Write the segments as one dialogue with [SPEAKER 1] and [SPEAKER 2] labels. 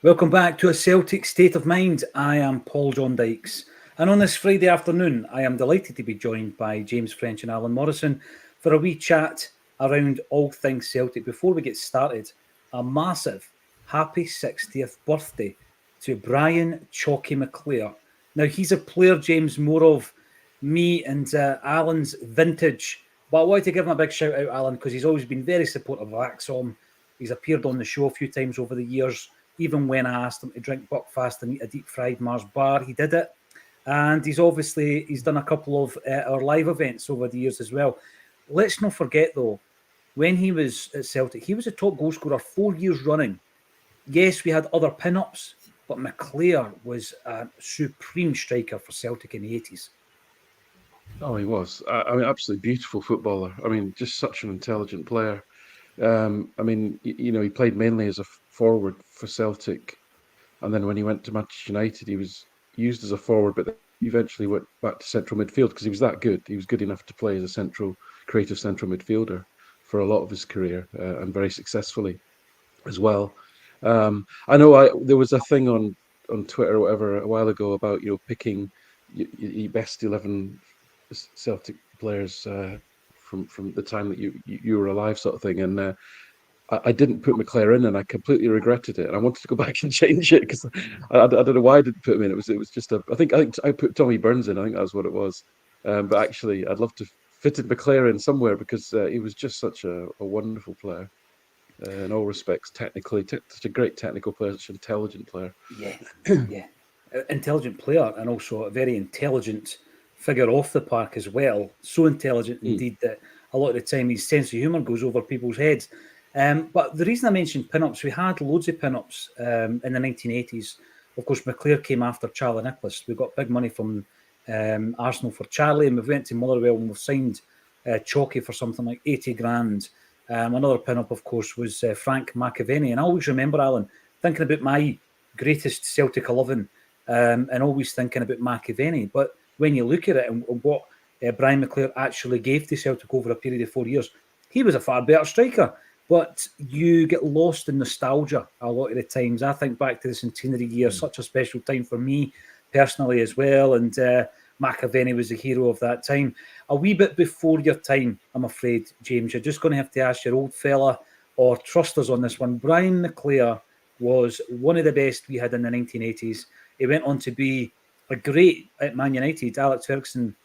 [SPEAKER 1] Welcome back to A Celtic State of Mind. I am Paul John Dykes. And on this Friday afternoon, I am delighted to be joined by James French and Alan Morrison for a wee chat around all things Celtic. Before we get started, a massive happy 60th birthday to Brian Chalky McClare. Now, he's a player, James, more of me and Alan's vintage. But I wanted to give him a big shout out, Alan, because he's always been very supportive of Acsom. He's appeared on the show a few times over the years. Even when I asked him to drink Buckfast and eat a deep fried Mars bar, he did it. And he's done a couple of our live events over the years as well. Let's not forget, though, when he was at Celtic, he was a top goal scorer 4 years running. Yes, we had other pin-ups, but McClare was a supreme striker for Celtic in the 80s.
[SPEAKER 2] Oh, he was. I mean, absolutely beautiful footballer. I mean, just such an intelligent player. I mean, he played mainly as a forward for Celtic, and then when he went to Manchester United, he was used as a forward, but then eventually went back to central midfield because he was that good. He was good enough to play as a creative central midfielder for a lot of his career, and very successfully as well. I know there was a thing on Twitter or whatever a while ago about picking your best 11 Celtic players from the time that you were alive, sort of thing, and I didn't put McClare in, and I completely regretted it, and I wanted to go back and change it because I don't know why I didn't put him in. It was just I think I put Tommy Burns in. I think that's what it was. But actually, I'd love to fitted McClare in somewhere because he was just such a wonderful player in all respects. Technically, such a great technical player, such an intelligent player.
[SPEAKER 1] Yeah, yeah. Intelligent player and also a very intelligent figure off the park as well. So intelligent indeed that a lot of the time his sense of humour goes over people's heads. But the reason I mentioned pin-ups, we had loads of pin-ups in the 1980s. Of course, McClare came after Charlie Nicholas. We got big money from Arsenal for Charlie, and we went to Motherwell and we signed Chalky for something like 80 grand. Another pin-up, of course, was Frank McAvenny. And I always remember, Alan, thinking about my greatest Celtic 11 and always thinking about McAvenny. But when you look at it and what Brian McClare actually gave to Celtic over a period of 4 years, he was a far better striker. But you get lost in nostalgia a lot of the times. I think back to the centenary year, such a special time for me personally as well. And McAvenny was the hero of that time. A wee bit before your time, I'm afraid, James. You're just going to have to ask your old fella or trust us on this one. Brian McClare was one of the best we had in the 1980s. He went on to be a great at Man United. Alex Ferguson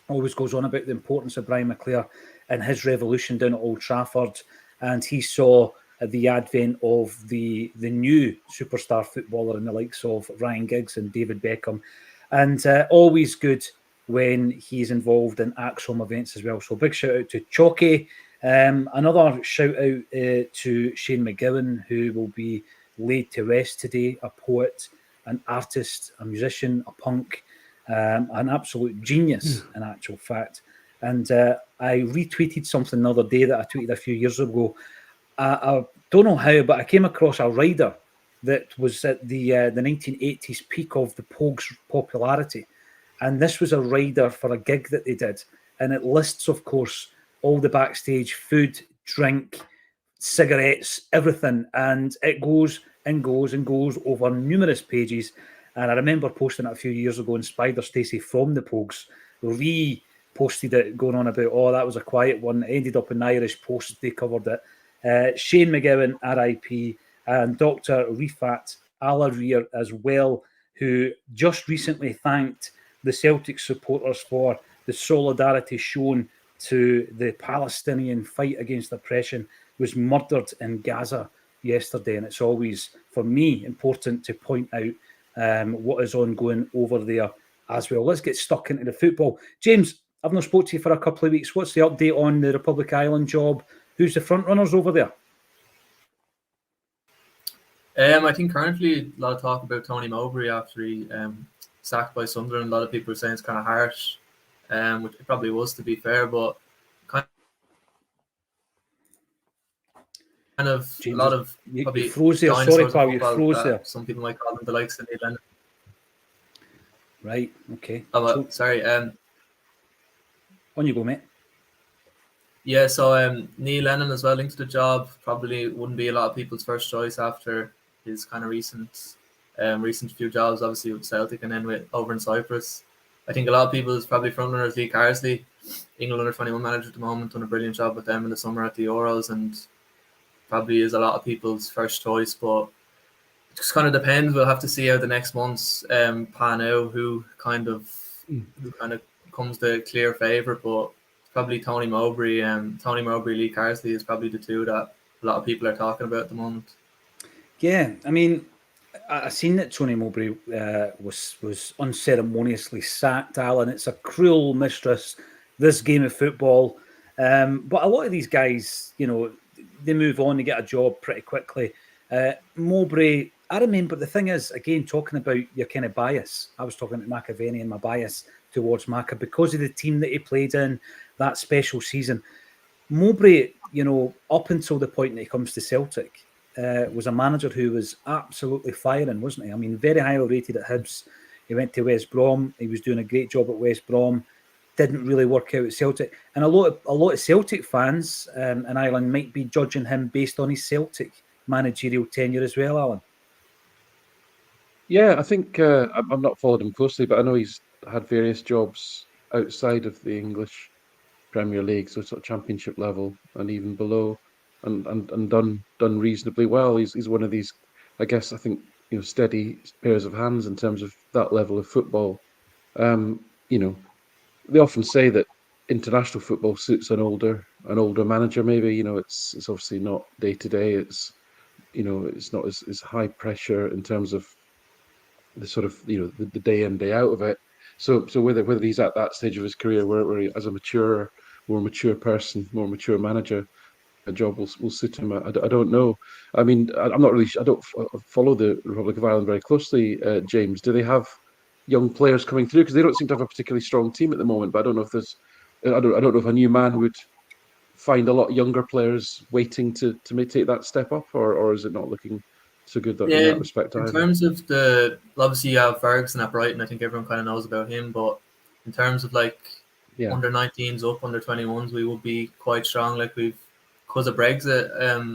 [SPEAKER 1] always goes on about the importance of Brian McClare and his revolution down at Old Trafford. And he saw the advent of the new superstar footballer in the likes of Ryan Giggs and David Beckham. And always good when he's involved in Acsom events as well. So big shout out to Chalky. Another shout out to Shane McGowan, who will be laid to rest today, a poet, an artist, a musician, a punk, an absolute genius in actual fact. And I retweeted something the other day that I tweeted a few years ago. I don't know how, but I came across a rider that was at the 1980s peak of the Pogues' popularity. And this was a rider for a gig that they did. And it lists, of course, all the backstage food, drink, cigarettes, everything. And it goes and goes and goes over numerous pages. And I remember posting it a few years ago, and Spider Stacey from the Pogues posted it going on about, oh, that was a quiet one. It ended up in the Irish Post. They covered it. Shane McGowan, RIP, and Dr. Rifat Alarir as well, who just recently thanked the Celtic supporters for the solidarity shown to the Palestinian fight against oppression, was murdered in Gaza yesterday. And it's always, for me, important to point out what is ongoing over there as well. Let's get stuck into the football. James, I've not spoke to you for a couple of weeks. What's the update on the Republic Island job? Who's the front runners over there?
[SPEAKER 3] I think currently a lot of talk about Tony Mowbray after he sacked by Sunderland. A lot of people are saying it's kind of harsh, which it probably was, to be fair, but kind of
[SPEAKER 1] James,
[SPEAKER 3] a lot of
[SPEAKER 1] you froze there. Sorry, pal, you froze there.
[SPEAKER 3] Some people might call them the likes of Neil Lennon.
[SPEAKER 1] Right, okay.
[SPEAKER 3] Sorry.
[SPEAKER 1] On you go, mate.
[SPEAKER 3] Yeah, so Neil Lennon as well linked to the job. Probably wouldn't be a lot of people's first choice after his kind of recent few jobs, obviously with Celtic and then with over in Cyprus. I think a lot of people's probably frontrunners Lee Carsley, England under-21 manager at the moment, done a brilliant job with them in the summer at the Euros, and probably is a lot of people's first choice. But it just kind of depends. We'll have to see how the next months pan out. Who kind of comes the clear favourite, but probably Tony Mowbray, Lee Carsley is probably the two that a lot of people are talking about at the moment.
[SPEAKER 1] Yeah, I mean, I seen that Tony Mowbray was unceremoniously sacked, Alan. It's a cruel mistress, this game of football. But a lot of these guys, you know, they move on, they get a job pretty quickly. Mowbray, I remember, the thing is, again, talking about your kind of bias. I was talking about McAvennie and my bias towards Macca because of the team that he played in that special season. Mowbray, you know, up until the point that he comes to Celtic, was a manager who was absolutely firing, wasn't he? I mean, very highly rated at Hibs. He went to West Brom. He was doing a great job at West Brom. Didn't really work out at Celtic. And a lot of Celtic fans in Ireland might be judging him based on his Celtic managerial tenure as well, Alan.
[SPEAKER 2] Yeah, I think I've not followed him closely, but I know he's had various jobs outside of the English Premier League, so sort of Championship level and even below, and done reasonably well. He's one of these, I guess, I think, you know, steady pairs of hands in terms of that level of football. You know, they often say that international football suits an older manager. Maybe, you know, it's obviously not day to day. It's, you know, it's not as high pressure in terms of the sort of, you know, the day in, day out of it. So whether he's at that stage of his career where he, as a more mature person, more mature manager, a job will suit him. I don't know. I mean, I'm not really. I don't follow the Republic of Ireland very closely. James, do they have young players coming through? Because they don't seem to have a particularly strong team at the moment. But I don't know if there's. I don't know if a new man would find a lot younger players waiting to take that step up, or is it not looking so good in that respect either?
[SPEAKER 3] In terms of obviously you have Ferguson at Brighton. I think everyone kind of knows about him, but in terms of like under 19s up, under 21s, we will be quite strong. Like because of Brexit,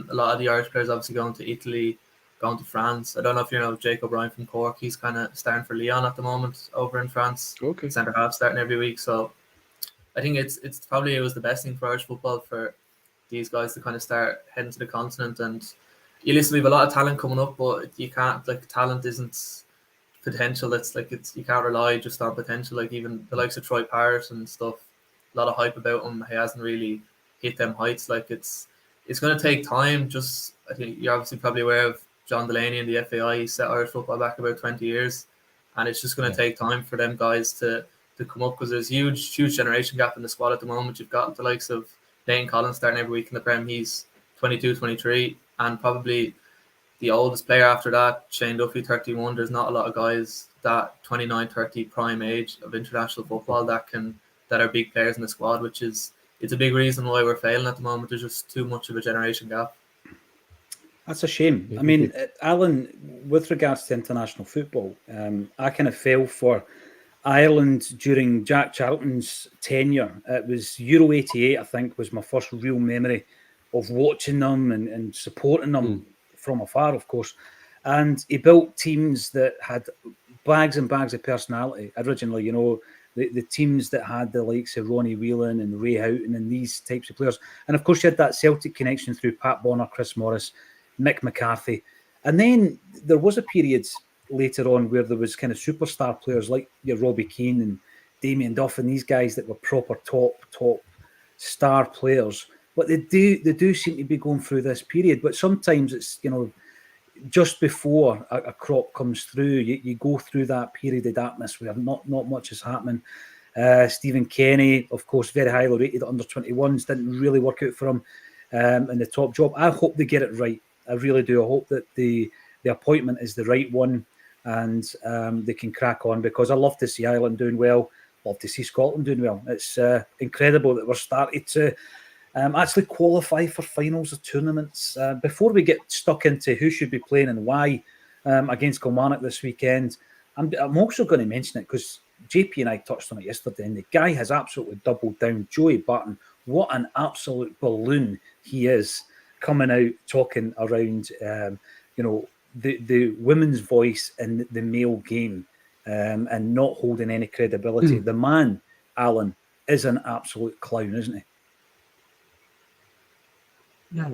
[SPEAKER 3] a lot of the Irish players obviously going to Italy, going to France. I don't know if you know Jake O'Brien from Cork. He's kind of starting for Lyon at the moment over in France.
[SPEAKER 2] Okay.
[SPEAKER 3] Centre half starting every week. So I think it was the best thing for Irish football for these guys to kind of start heading to the continent. And you listen, we have a lot of talent coming up, but you can't, like, talent isn't potential. You can't rely just on potential. Like even the likes of Troy Parrott and stuff, a lot of hype about him. He hasn't really hit them heights. Like it's going to take time. Just, I think you're obviously probably aware of John Delaney and the FAI. He set Irish football back about 20 years, and it's just going to take time for them guys to come up, because there's huge generation gap in the squad at the moment. You've got the likes of Dane Collins starting every week in the Prem. He's 22, 23, and probably the oldest player after that, Shane Duffy, 31. There's not a lot of guys that 29, 30 prime age of international football that are big players in the squad, it's a big reason why we're failing at the moment. There's just too much of a generation gap.
[SPEAKER 1] That's a shame. I mean, Alan, with regards to international football, I kind of fell for Ireland during Jack Charlton's tenure. It was Euro 88, I think, was my first real memory of watching them and supporting them from afar, of course. And he built teams that had bags and bags of personality. Originally, you know, the teams that had the likes of Ronnie Whelan and Ray Houghton and these types of players. And of course, you had that Celtic connection through Pat Bonner, Chris Morris, Mick McCarthy. And then there was a period later on where there was kind of superstar players like your Robbie Keane and Damien Duff and these guys that were proper top star players. But they do seem to be going through this period. But sometimes it's, you know, just before a crop comes through, you go through that period of darkness where not much is happening. Stephen Kenny, of course, very highly rated under 21s, didn't really work out for him in the top job. I hope they get it right. I really do. I hope that the appointment is the right one and they can crack on, because I love to see Ireland doing well, love to see Scotland doing well. It's incredible that we're starting to actually qualify for finals of tournaments. Before we get stuck into who should be playing and why against Kilmarnock this weekend, I'm also going to mention it because JP and I touched on it yesterday, and the guy has absolutely doubled down. Joey Barton, what an absolute balloon he is, coming out talking around, the women's voice in the male game, and not holding any credibility. The man, Alan, is an absolute clown, isn't he?
[SPEAKER 2] Yeah,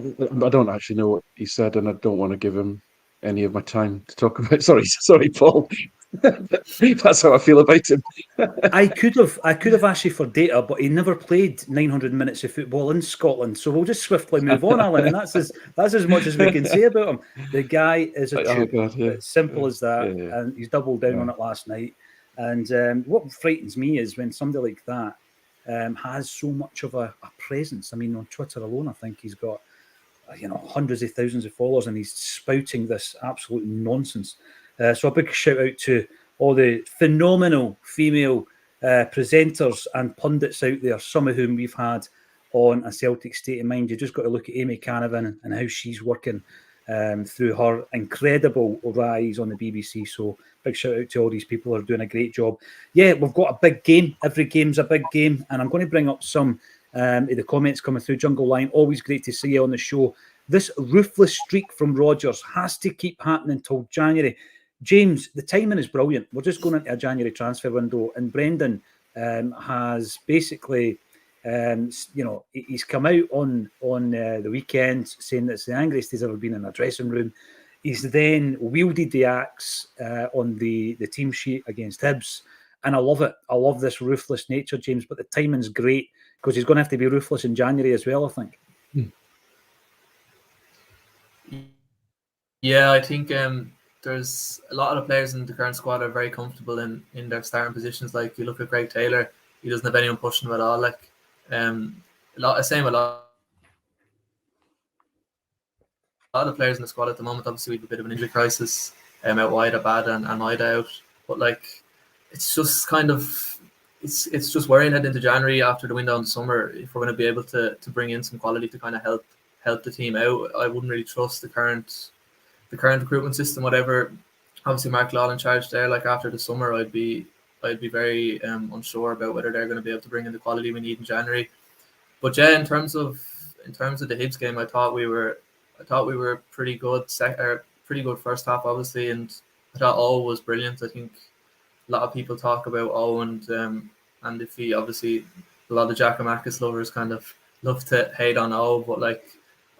[SPEAKER 2] I don't actually know what he said, and I don't want to give him any of my time to talk about. Sorry, Paul. That's how I feel about him.
[SPEAKER 1] I could have asked you for data, but he never played 900 minutes of football in Scotland. So we'll just swiftly move on, Alan, and that's as much as we can say about him. The guy is a tube.
[SPEAKER 2] God, yeah.
[SPEAKER 1] It's simple as that,
[SPEAKER 2] Yeah.
[SPEAKER 1] and he's doubled down on it last night. And what frightens me is when somebody like that has so much of a presence. I mean, on Twitter alone, I think he's got hundreds of thousands of followers, and he's spouting this absolute nonsense. So a big shout out to all the phenomenal female presenters and pundits out there, some of whom we've had on A Celtic State of Mind. You just got to look at Amy Canavan and how she's working through her incredible rise on the BBC. So big shout out to all these people who are doing a great job. Yeah, we've got a big game. Every game's a big game. And I'm going to bring up some of the comments coming through. Jungle Line, always great to see you on the show. This ruthless streak from Rodgers has to keep happening until January. James, the timing is brilliant. We're just going into a January transfer window, and Brendan has basically, he's come out on the weekend saying that it's the angriest he's ever been in a dressing room. He's then wielded the axe on the team sheet against Hibs, and I love it. I love this ruthless nature, James, but the timing's great because he's going to have to be ruthless in January as well, I think.
[SPEAKER 3] Yeah, I think there's a lot of the players in the current squad are very comfortable in their starting positions. Like you look at Greg Taylor, he doesn't have anyone pushing him at all. Like a lot of the players in the squad at the moment. Obviously, we have a bit of an injury crisis out wide, Abada and Maida out. But like, it's just kind of it's just worrying heading into January after the window in the summer if we're going to be able to bring in some quality to kind of help the team out. I wouldn't really trust the current recruitment system, whatever. Obviously, Mark Law in charge there. Like after the summer, I'd be very unsure about whether they're going to be able to bring in the quality we need in January. But yeah, in terms of the Hibs game, I thought we were pretty good. Pretty good first half, obviously, and I thought O was brilliant. I think a lot of people talk about O and if he obviously a lot of Giakoumakis lovers kind of love to hate on O, but like.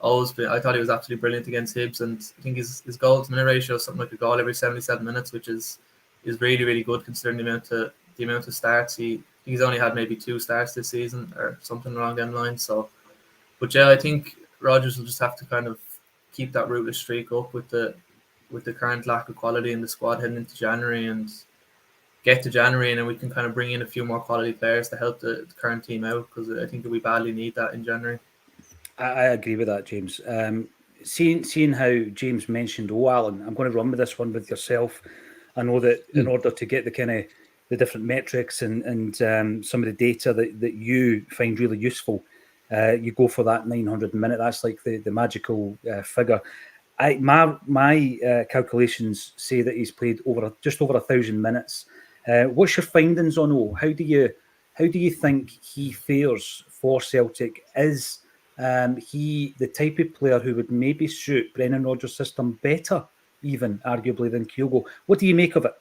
[SPEAKER 3] I thought he was absolutely brilliant against Hibs, and I think his goal to minute ratio is something like a goal every 77 minutes, which is really, really good considering the amount of starts. He's only had maybe 2 starts this season or something along them lines. So, but yeah, I think Rodgers will just have to kind of keep that ruthless streak up with the current lack of quality in the squad heading into January, and get to January, and then we can kind of bring in a few more quality players to help the current team out, because I think that we badly need that in January.
[SPEAKER 1] I agree with that, James. Seeing how James mentioned Alan, I'm going to run with this one with yourself. I know that in order to get the kind of the different metrics and some of the data that you find really useful, you go for that 900 minute. That's like the magical figure. My calculations say that he's played just over 1,000 minutes. What's your findings on O? How do you think he fares for Celtic? Is he the type of player who would maybe suit Brendan Rodgers' system better, even arguably, than Kyogo? What do you make of it?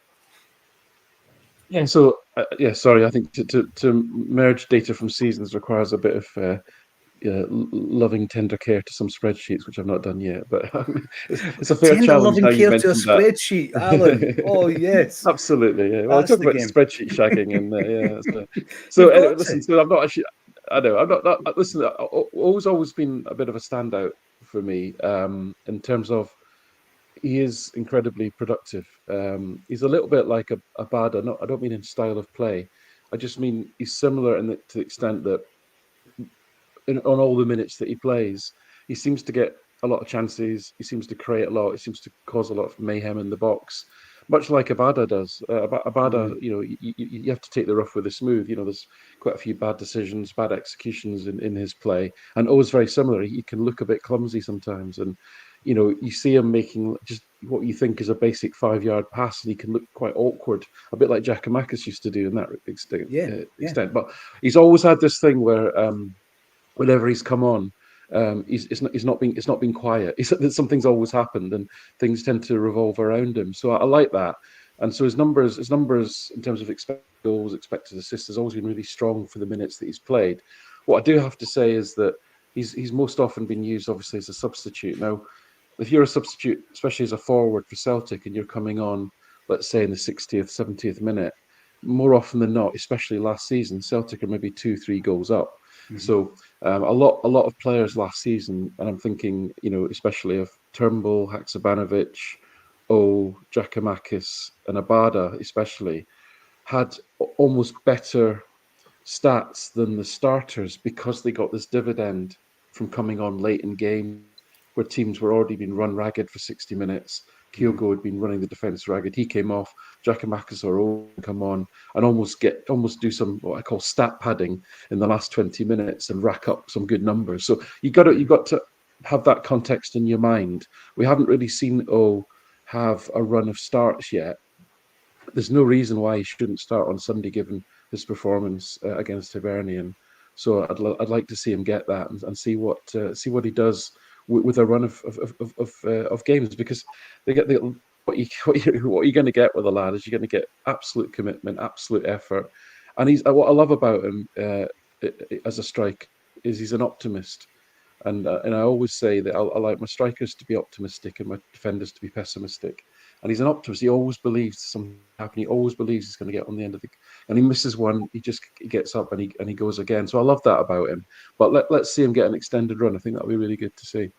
[SPEAKER 2] Yeah, so sorry, I think to merge data from seasons requires a bit of loving tender care to some spreadsheets, which I've not done yet. But it's a fair
[SPEAKER 1] tender
[SPEAKER 2] challenge.
[SPEAKER 1] Loving care to a spreadsheet, Alan. Oh yes,
[SPEAKER 2] absolutely. Yeah, well, I talk about spreadsheet shagging, and So anyway, listen. So I'm not actually. I know I'm not. Listen, always been a bit of a standout for me in terms of he is incredibly productive. He's a little bit like a Bada. I don't mean in style of play. I just mean he's similar to the extent that on all the minutes that he plays, he seems to get a lot of chances. He seems to create a lot. He seems to cause a lot of mayhem in the box, much like Abada does. Abada, you have to take the rough with the smooth. There's quite a few bad decisions, bad executions in his play, and always very similar. He can look a bit clumsy sometimes, and you see him making just what you think is a basic 5-yard pass, and he can look quite awkward, a bit like Giakoumakis used to do in that extent. But he's always had this thing where whenever he's come on, He's not been quiet. Something's always happened, and things tend to revolve around him. So I like that. And so his numbers in terms of expected goals, expected assists, has always been really strong for the minutes that he's played. What I do have to say is that he's most often been used, obviously, as a substitute. Now, if you're a substitute, especially as a forward for Celtic, and you're coming on, let's say in the 60th, 70th minute, more often than not, especially last season, Celtic are maybe 2-3 goals up. Mm-hmm. So a lot of players last season, and I'm thinking, especially of Turnbull, Haksabanovic, Giacomakis, and Abada, especially, had almost better stats than the starters because they got this dividend from coming on late in game where teams were already being run ragged for 60 minutes. Kyogo had been running the defence ragged. He came off. Giacomakis or come on and almost do some what I call stat padding in the last 20 minutes and rack up some good numbers. So you've got to have that context in your mind. We haven't really seen have a run of starts yet. There's no reason why he shouldn't start on Sunday, given his performance against Hibernian. So I'd like to see him get that and see what he does with a run of games, because what you're going to get with a lad is you're going to get absolute commitment, absolute effort, and what I love about him as a striker is he's an optimist. And I always say that I like my strikers to be optimistic and my defenders to be pessimistic. And he's an optimist. He always believes something happening. He always believes he's going to get on the end of and he misses one. He gets up and he goes again. So I love that about him. But let's see him get an extended run. I think that would be really good to see.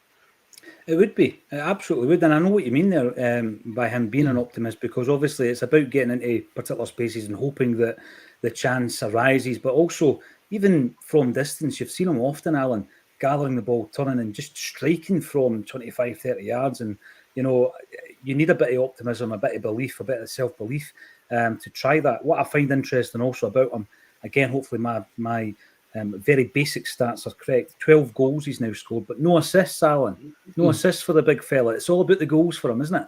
[SPEAKER 1] It would be. It absolutely would. And I know what you mean there by him being an optimist, because obviously it's about getting into particular spaces and hoping that the chance arises. But also, even from distance, you've seen him often, Alan, gathering the ball, turning and just striking from 25, 30 yards. And, you need a bit of optimism, a bit of belief, a bit of self-belief to try that. What I find interesting also about him, again, hopefully my very basic stats are correct. 12 goals he's now scored, but no assists, Alan. No assists for the big fella. It's all about the goals for him, isn't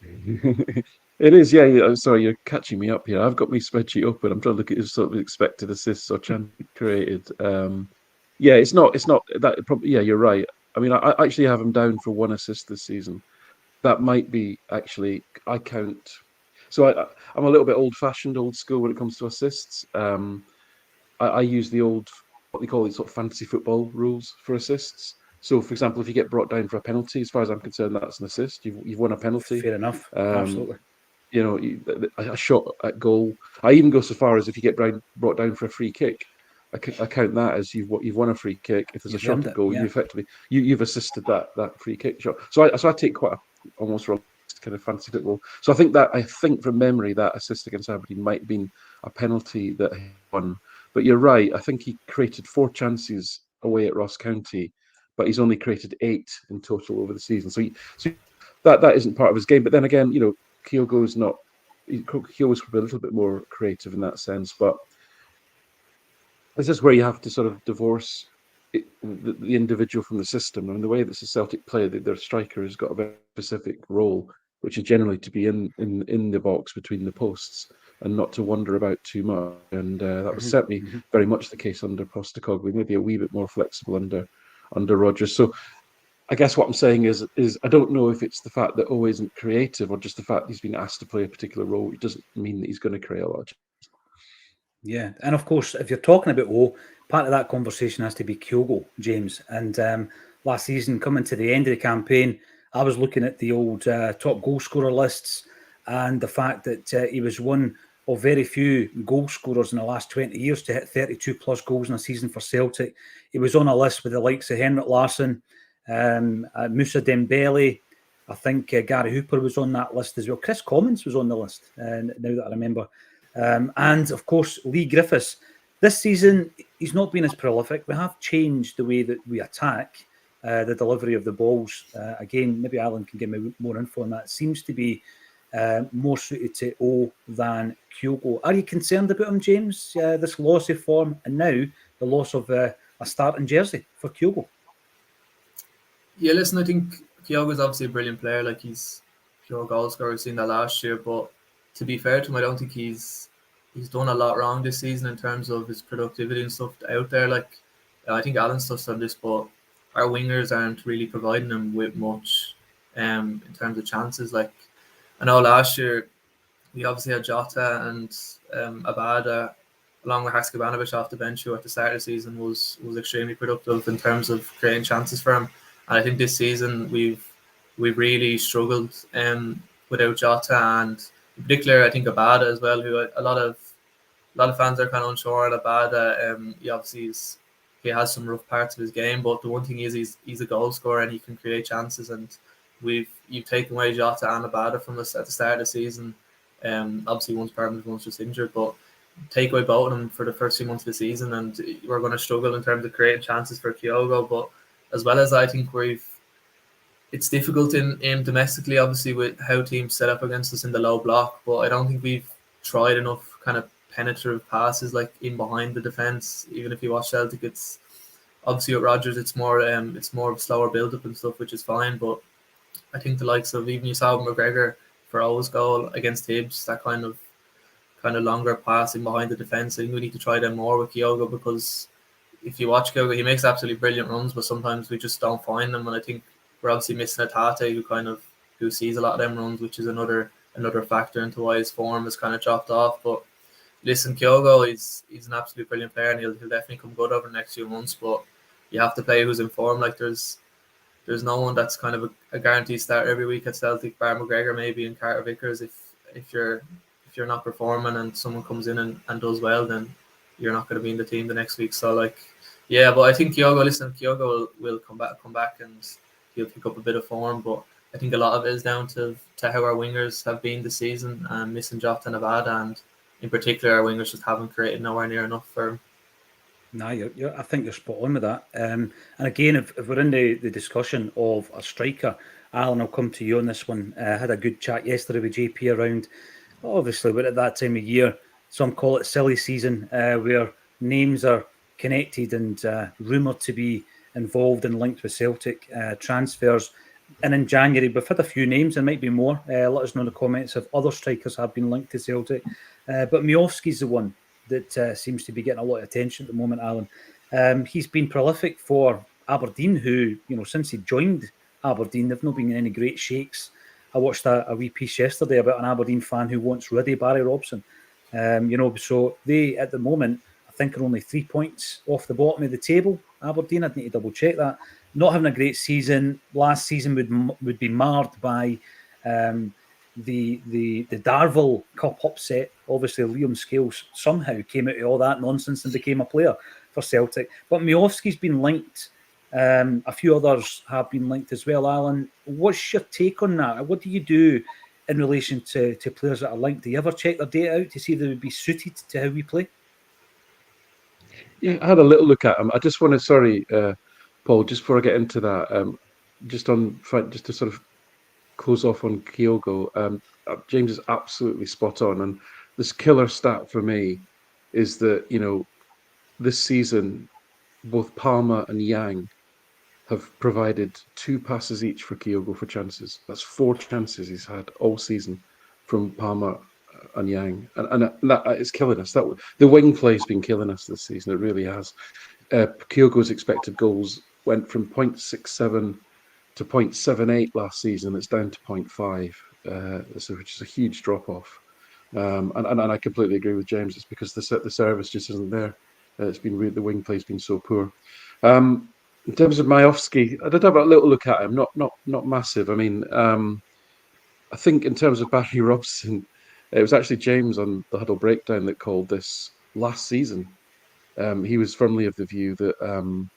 [SPEAKER 1] it?
[SPEAKER 2] It is, yeah. Sorry, you're catching me up here. I've got my spreadsheet open. I'm trying to look at his sort of expected assists or chance created. Yeah, it's not that. Probably, yeah, you're right. I mean, I actually have him down for 1 assist this season. That might be actually. I count. So I'm a little bit old-fashioned, old school when it comes to assists. I use the old, what they call it, sort of fantasy football rules for assists. So, for example, if you get brought down for a penalty, as far as I'm concerned, that's an assist. You've won a penalty.
[SPEAKER 1] Fair enough. Absolutely.
[SPEAKER 2] A shot at goal. I even go so far as if you get brought down for a free kick, I count that as you've won a free kick. If there's a shot at goal, you effectively you've assisted that free kick shot. So I take quite almost kind of fantasy football. So I think from memory that assist against Aberdeen might have been a penalty that he won. But you're right. I think he created 4 chances away at Ross County, but he's only created 8 in total over the season. So that isn't part of his game. But then again, Kyogo's not. Kyogo's a little bit more creative in that sense. But this is where you have to sort of divorce the individual from the system. I mean, the way that Celtic play, their striker has got a very specific role, which is generally to be in the box between the posts and not to wander about too much. And that was certainly very much the case under Postecoglou. Maybe a wee bit more flexible under Rodgers. So I guess what I'm saying is I don't know if it's the fact that O isn't creative or just the fact he's been asked to play a particular role. It doesn't mean that he's going to create a lot of chances.
[SPEAKER 1] Yeah, and of course, if you're talking about O, part of that conversation has to be Kyogo, James. And last season, coming to the end of the campaign, I was looking at the old top goal scorer lists, and the fact that he was one of very few goal scorers in the last 20 years to hit 32 plus goals in a season for Celtic. He was on a list with the likes of Henrik Larsson, Moussa Dembele. I think Gary Hooper was on that list as well. Chris Commons was on the list, now that I remember. And of course, Lee Griffiths. This season, he's not been as prolific. We have changed the way that we attack, the delivery of the balls. Again, maybe Alan can give me more info on that. It seems to be more suited to O than Kyogo. Are you concerned about him, James? This loss of form and now the loss of a starting jersey for Kyogo?
[SPEAKER 3] Yeah, listen, I think Kyogo's obviously a brilliant player. Like, he's pure goal scorer. We've seen that last year, but to be fair to him, I don't think he's done a lot wrong this season in terms of his productivity and stuff out there. Like, I think Alan's touched on this, but our wingers aren't really providing them with much in terms of chances. Like I know last year we obviously had Jota and Abada along with Haskabanovic off the bench, who at the start of the season was extremely productive in terms of creating chances for him. And I think this season we've really struggled without Jota, and in particular I think Abada as well, who a lot of fans are kind of unsure about. He obviously he has some rough parts of his game, but the one thing is he's a goal scorer and he can create chances. And you've taken away Jota and Abada from us at the start of the season. Obviously one's permanent, one's just injured, but take away both of them for the first 2 months of the season, and we're going to struggle in terms of creating chances for Kyogo. But as well as I think it's difficult in domestically, obviously, with how teams set up against us in the low block. But I don't think we've tried enough kind of penetrative passes like in behind the defense. Even if you watch Celtic, it's obviously with Rodgers, it's more of a slower build up and stuff, which is fine. But I think the likes of, even you saw McGregor for O's goal against Hibs, that kind of longer passing behind the defense. I think we need to try them more with Kyogo, because if you watch Kyogo, he makes absolutely brilliant runs, but sometimes we just don't find them. And I think we're obviously missing a Tate who sees a lot of them runs, which is another factor into why his form has kind of dropped off. But listen, Kyogo, he's an absolutely brilliant player, and he'll definitely come good over the next few months. But you have to play who's in form. Like there's no one that's kind of a guaranteed start every week at Celtic, bar McGregor maybe and Carter Vickers. If you're not performing and someone comes in and does well, then you're not going to be in the team the next week. So like, yeah, but I think Kyogo will come back and he'll pick up a bit of form. But I think a lot of it is down to how our wingers have been this season, and missing Jota and Nevada, and in particular our wingers just haven't created nowhere near enough for him.
[SPEAKER 1] No, I think you're spot on with that. And again, if we're in the discussion of a striker, Alan, I'll come to you on this one. I had a good chat yesterday with JP around, obviously, we're at that time of year, some call it silly season, where names are connected and rumoured to be involved and linked with Celtic transfers. And in January, we've had a few names, there might be more. Let us know in the comments if other strikers have been linked to Celtic. But Miovski's the one that seems to be getting a lot of attention at the moment, Alan. He's been prolific for Aberdeen, who, since he joined Aberdeen, they've not been in any great shakes. I watched a wee piece yesterday about an Aberdeen fan who wants rid of Barry Robson. So they, at the moment, I think are only 3 points off the bottom of the table. Aberdeen, I'd need to double check that. Not having a great season. Last season would be marred by the Darvel Cup upset. Obviously, Liam Scales somehow came out of all that nonsense and became a player for Celtic. But Miovski's been linked. A few others have been linked as well. Alan, what's your take on that? What do you do in relation to players that are linked? Do you ever check their data out to see if they would be suited to how we play?
[SPEAKER 2] Yeah, I had a little look at him. I just want to, Paul, just before I get into that, just to sort of close off on Kyogo, James is absolutely spot on. And this killer stat for me is that, this season, both Palmer and Yang have provided 2 passes each for Kyogo for chances. That's 4 chances he's had all season from Palmer and Yang, and that is killing us. That the wing play's been killing us this season. It really has. Kyogo's expected goals went from 0.67 to 0.78 last season. It's down to 0.5, which is a huge drop off. And I completely agree with James. It's because the service just isn't there. It's been the wing play's been so poor. In terms of Miovski, I did have a little look at him. Not massive. I mean, I think in terms of Barry Robson, it was actually James on the Huddle Breakdown that called this last season. He was firmly of the view that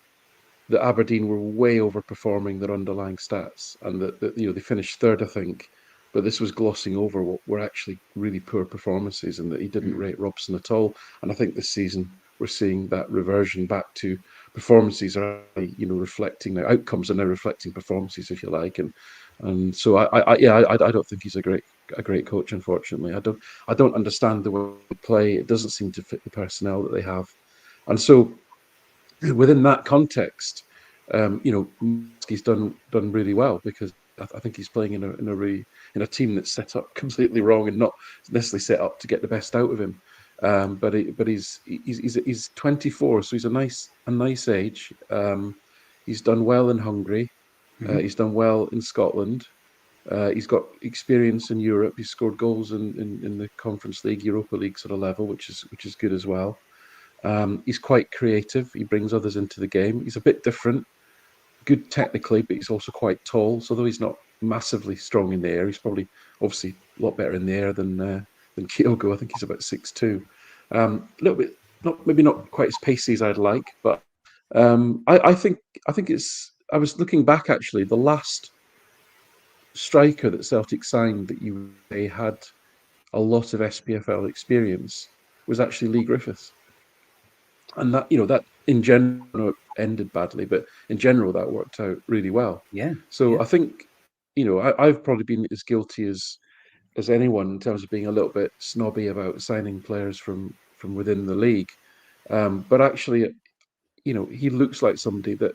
[SPEAKER 2] Aberdeen were way overperforming their underlying stats, and that they finished third, I think. But this was glossing over what were actually really poor performances, and that he didn't rate Robson at all. And I think this season we're seeing that reversion back to performances are, reflecting their outcomes are now reflecting performances, if you like. And so I don't think he's a great coach. Unfortunately, I don't understand the way they play. It doesn't seem to fit the personnel that they have, and so within that context, he's done really well, because I think he's playing in a team that's set up completely wrong and not necessarily set up to get the best out of him. But he's 24, so he's a nice age. He's done well in Hungary. He's done well in Scotland. He's got experience in Europe. He's scored goals in the Conference League, Europa League sort of level, which is good as well. He's quite creative. He brings others into the game. He's a bit different, good technically, but he's also quite tall. So though he's not massively strong in the air, he's probably obviously a lot better in the air than Kyogo. I think he's about 6'2". A little bit, maybe not quite as pacey as I'd like, but I think it's. I was looking back actually. The last striker that Celtic signed that they had a lot of SPFL experience was actually Lee Griffiths, and that in general ended badly, but in general that worked out really well.
[SPEAKER 1] Yeah.
[SPEAKER 2] So I think I've probably been as guilty as anyone in terms of being a little bit snobby about signing players from within the league, but actually, he looks like somebody that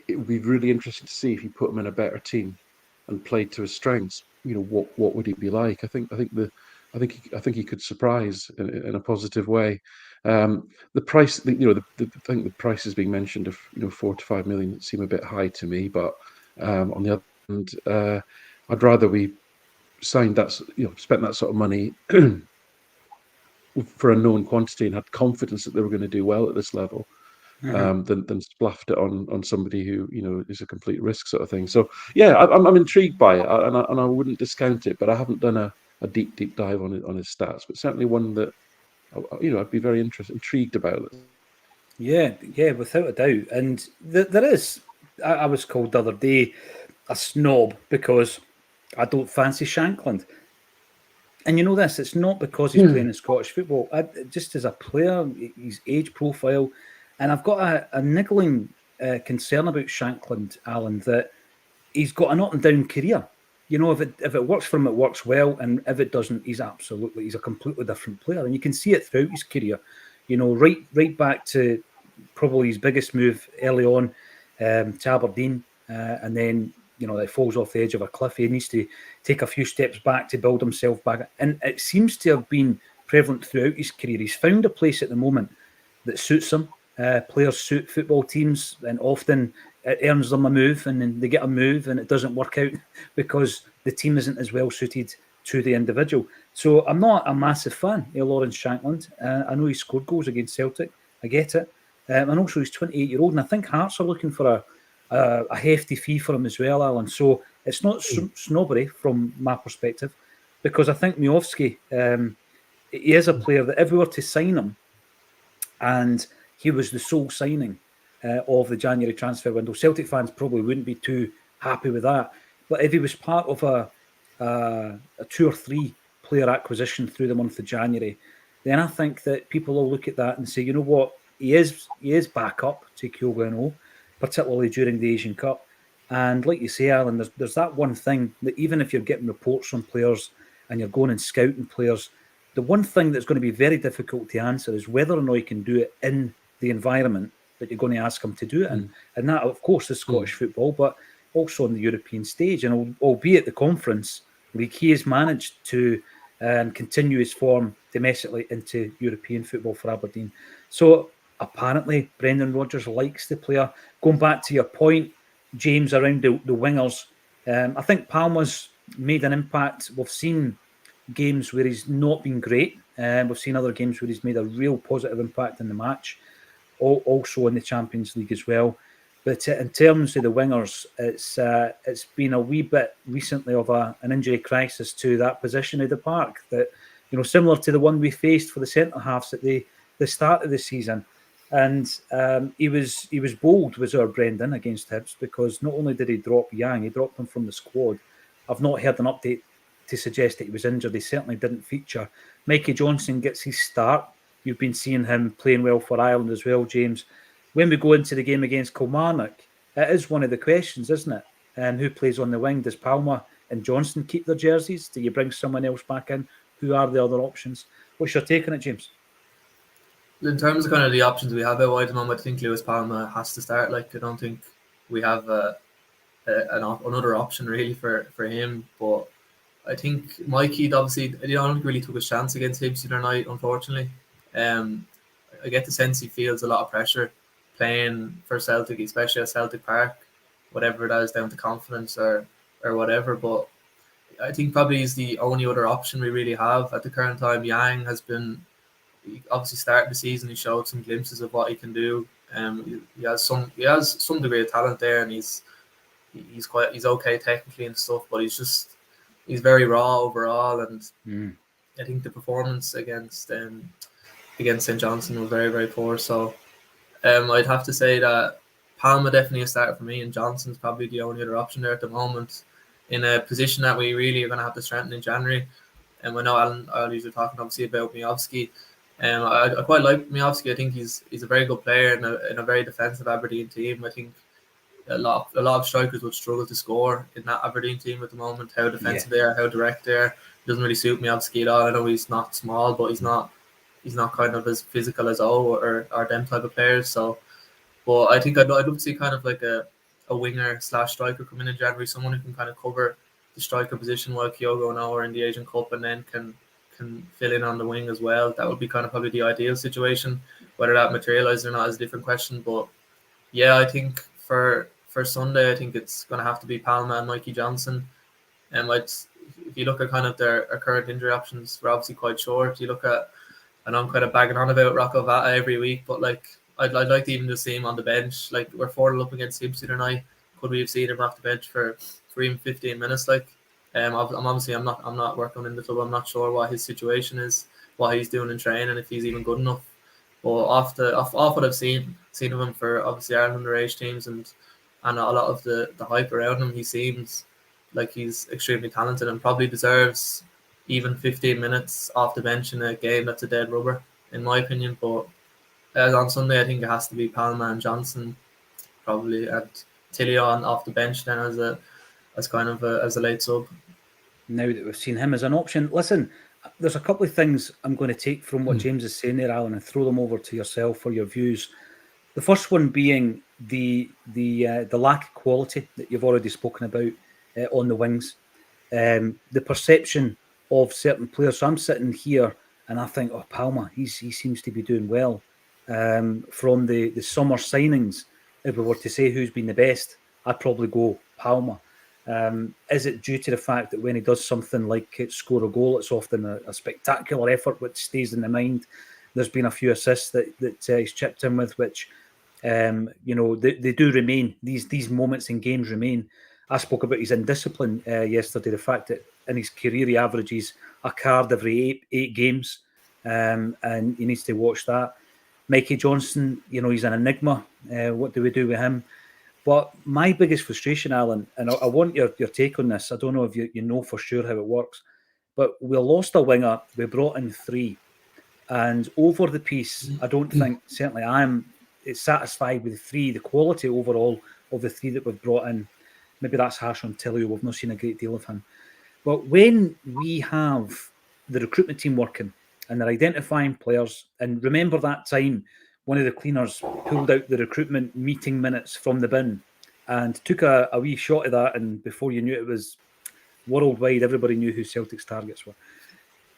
[SPEAKER 2] it would be really interesting to see if you put him in a better team and played to his strengths. What would he be like? I think he could surprise in a positive way. The price, I think the price is being mentioned of 4 to 5 million seem a bit high to me, but on the other hand, I'd rather we signed that, spent that sort of money for a known quantity and had confidence that they were going to do well at this level. Than splaffed it on somebody who is a complete risk sort of thing. So yeah, I'm intrigued by it, and I wouldn't discount it, but I haven't done a deep dive on his stats, but certainly one that I'd be very intrigued about it.
[SPEAKER 1] Yeah, without a doubt. And there is. I was called the other day a snob because I don't fancy Shankland. And you know this, it's not because he's playing in Scottish football. Just as a player, his age profile, and I've got a niggling concern about Shankland, Alan, that he's got an up and down career. If it works for him, it works well, and if it doesn't, he's a completely different player, and you can see it throughout his career. Right back to probably his biggest move early on to Aberdeen, and then it falls off the edge of a cliff. He needs to take a few steps back to build himself back, and it seems to have been prevalent throughout his career. He's found a place at the moment that suits him. Players suit football teams, and often it earns them a move, and then they get a move and it doesn't work out because the team isn't as well suited to the individual. So I'm not a massive fan of Lawrence Shankland. I know he scored goals against Celtic. I get it. And also he's 28-year-old, and I think Hearts are looking for a hefty fee for him as well, Alan. So it's not snobbery from my perspective, because I think Miovski, he is a player that if we were to sign him, and he was the sole signing of the January transfer window, Celtic fans probably wouldn't be too happy with that. But if he was part of a 2 or 3 player acquisition through the month of January, then I think that people will look at that and say, you know what, he is back up to Kyogo and O, particularly during the Asian Cup. And like you say, Alan, there's that one thing that even if you're getting reports from players and you're going and scouting players, the one thing that's going to be very difficult to answer is whether or not you can do it in the environment that you're going to ask him to do it in. And that, of course, is Scottish football, but also on the European stage. And albeit the Conference League, he has managed to continue his form domestically into European football for Aberdeen. So apparently Brendan Rodgers likes the player. Going back to your point, James, around the wingers, I think Palma's made an impact. We've seen games where he's not been great. We've seen other games where he's made a real positive impact in the match, also in the Champions League as well. But in terms of the wingers, it's been a wee bit recently of an injury crisis to that position of the park, that similar to the one we faced for the centre halves at the start of the season. And he was bold, was our Brendan, against Hibs, because not only did he drop Yang, he dropped him from the squad. I've not heard an update to suggest that he was injured. He certainly didn't feature. Mikey Johnson gets his start. You've been seeing him playing well for Ireland as well, James. When we go into the game against Kilmarnock, it is one of the questions, isn't it? And who plays on the wing? Does Palma and Johnson keep their jerseys? Do you bring someone else back in? Who are the other options? What's your take on it, James?
[SPEAKER 3] In terms of kind of the options we have out wide at the moment, I think Lewis Palma has to start. I don't think we have another option really for him. But I think Mikey, obviously, I don't think really took a chance against Hibs the other night, unfortunately. I get the sense he feels a lot of pressure playing for Celtic, especially at Celtic Park, whatever that is down to confidence or whatever. But I think probably he's the only other option we really have at the current time. Yang has been obviously starting the season. He showed some glimpses of what he can do. He has some degree of talent there, and he's okay technically and stuff. But he's very raw overall, and I think the performance against St. Johnstone was very, very poor. So I'd have to say that Palma definitely a starter for me, and Johnson's probably the only other option there at the moment in a position that we really are going to have to strengthen in January. And I know Alan earlier talking obviously about Miovski. I quite like Miovski. I think he's a very good player in a very defensive Aberdeen team. I think a lot of strikers would struggle to score in that Aberdeen team at the moment. How defensive they are, how direct they are. It doesn't really suit Miovski at all. I know he's not small, but he's not kind of as physical as O or them type of players. So, but I think I'd love to see kind of like a winger / striker come in January, someone who can kind of cover the striker position while Kyogo and O are in the Asian Cup, and then can fill in on the wing as well. That would be kind of probably the ideal situation. Whether that materializes or not is a different question. But yeah, I think for Sunday, I think it's going to have to be Palma and Mikey Johnson. And if you look at kind of their current injury options, we're obviously quite short. You look at, and I'm kind of bagging on about Rocco Vata every week, but like I'd like to even just see him on the bench. Like we're 4-0 up against Hibs tonight. Could we have seen him off the bench for even 15 minutes? Like I'm not working in the club. I'm not sure what his situation is, what he's doing in training, if he's even good enough. But off what I've seen of him for obviously Ireland underage teams and a lot of the hype around him, he seems like he's extremely talented and probably deserves even 15 minutes off the bench in a game that's a dead rubber, in my opinion. But on Sunday, I think it has to be Palma and Johnson, probably, and Tilly on off the bench then as a late sub.
[SPEAKER 1] Now that we've seen him as an option, listen, there's a couple of things I'm going to take from what James is saying there, Alan, and throw them over to yourself for your views. The first one being the lack of quality that you've already spoken about on the wings, the perception of certain players. So I'm sitting here and I think, oh, Palma, he seems to be doing well. From the summer signings, if we were to say who's been the best, I'd probably go Palma. Is it due to the fact that when he does something like score a goal, it's often a spectacular effort which stays in the mind? There's been a few assists that he's chipped in with, which they do remain. These moments in games remain. I spoke about his indiscipline yesterday, the fact that in his career he averages a card every eight games, and he needs to watch that. Mikey Johnson, he's an enigma. What do we do with him? But my biggest frustration, Alan, and I want your take on this. I don't know if you know for sure how it works, but we lost a winger. We brought in 3. And over the piece, I don't think, certainly I'm satisfied with the 3, the quality overall of the 3 that we've brought in. Maybe that's harsh on Tilly. We've not seen a great deal of him. But when we have the recruitment team working and they're identifying players, and remember that time one of the cleaners pulled out the recruitment meeting minutes from the bin and took a wee shot of that, and before you knew it was worldwide, everybody knew who Celtic's targets were.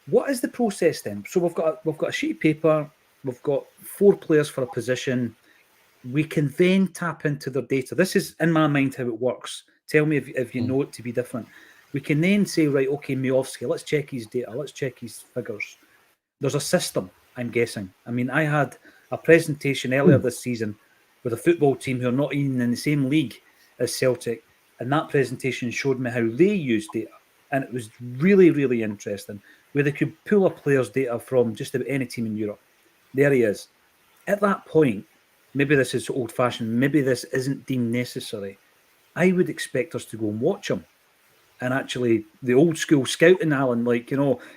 [SPEAKER 1] What is the process then? So we've got a sheet of paper, we've got 4 players for a position. We can then tap into their data. This is, in my mind, how it works. Tell me if you know it to be different. We can then say, right, okay, Miovski, let's check his data, let's check his figures. There's a system, I'm guessing. I mean, I had a presentation earlier this season with a football team who are not even in the same league as Celtic, and that presentation showed me how they use data, and it was really, really interesting, where they could pull a player's data from just about any team in Europe. There he is. At that point, maybe this is old-fashioned, maybe this isn't deemed necessary. I would expect us to go and watch him. And actually, the old school scouting, Alan,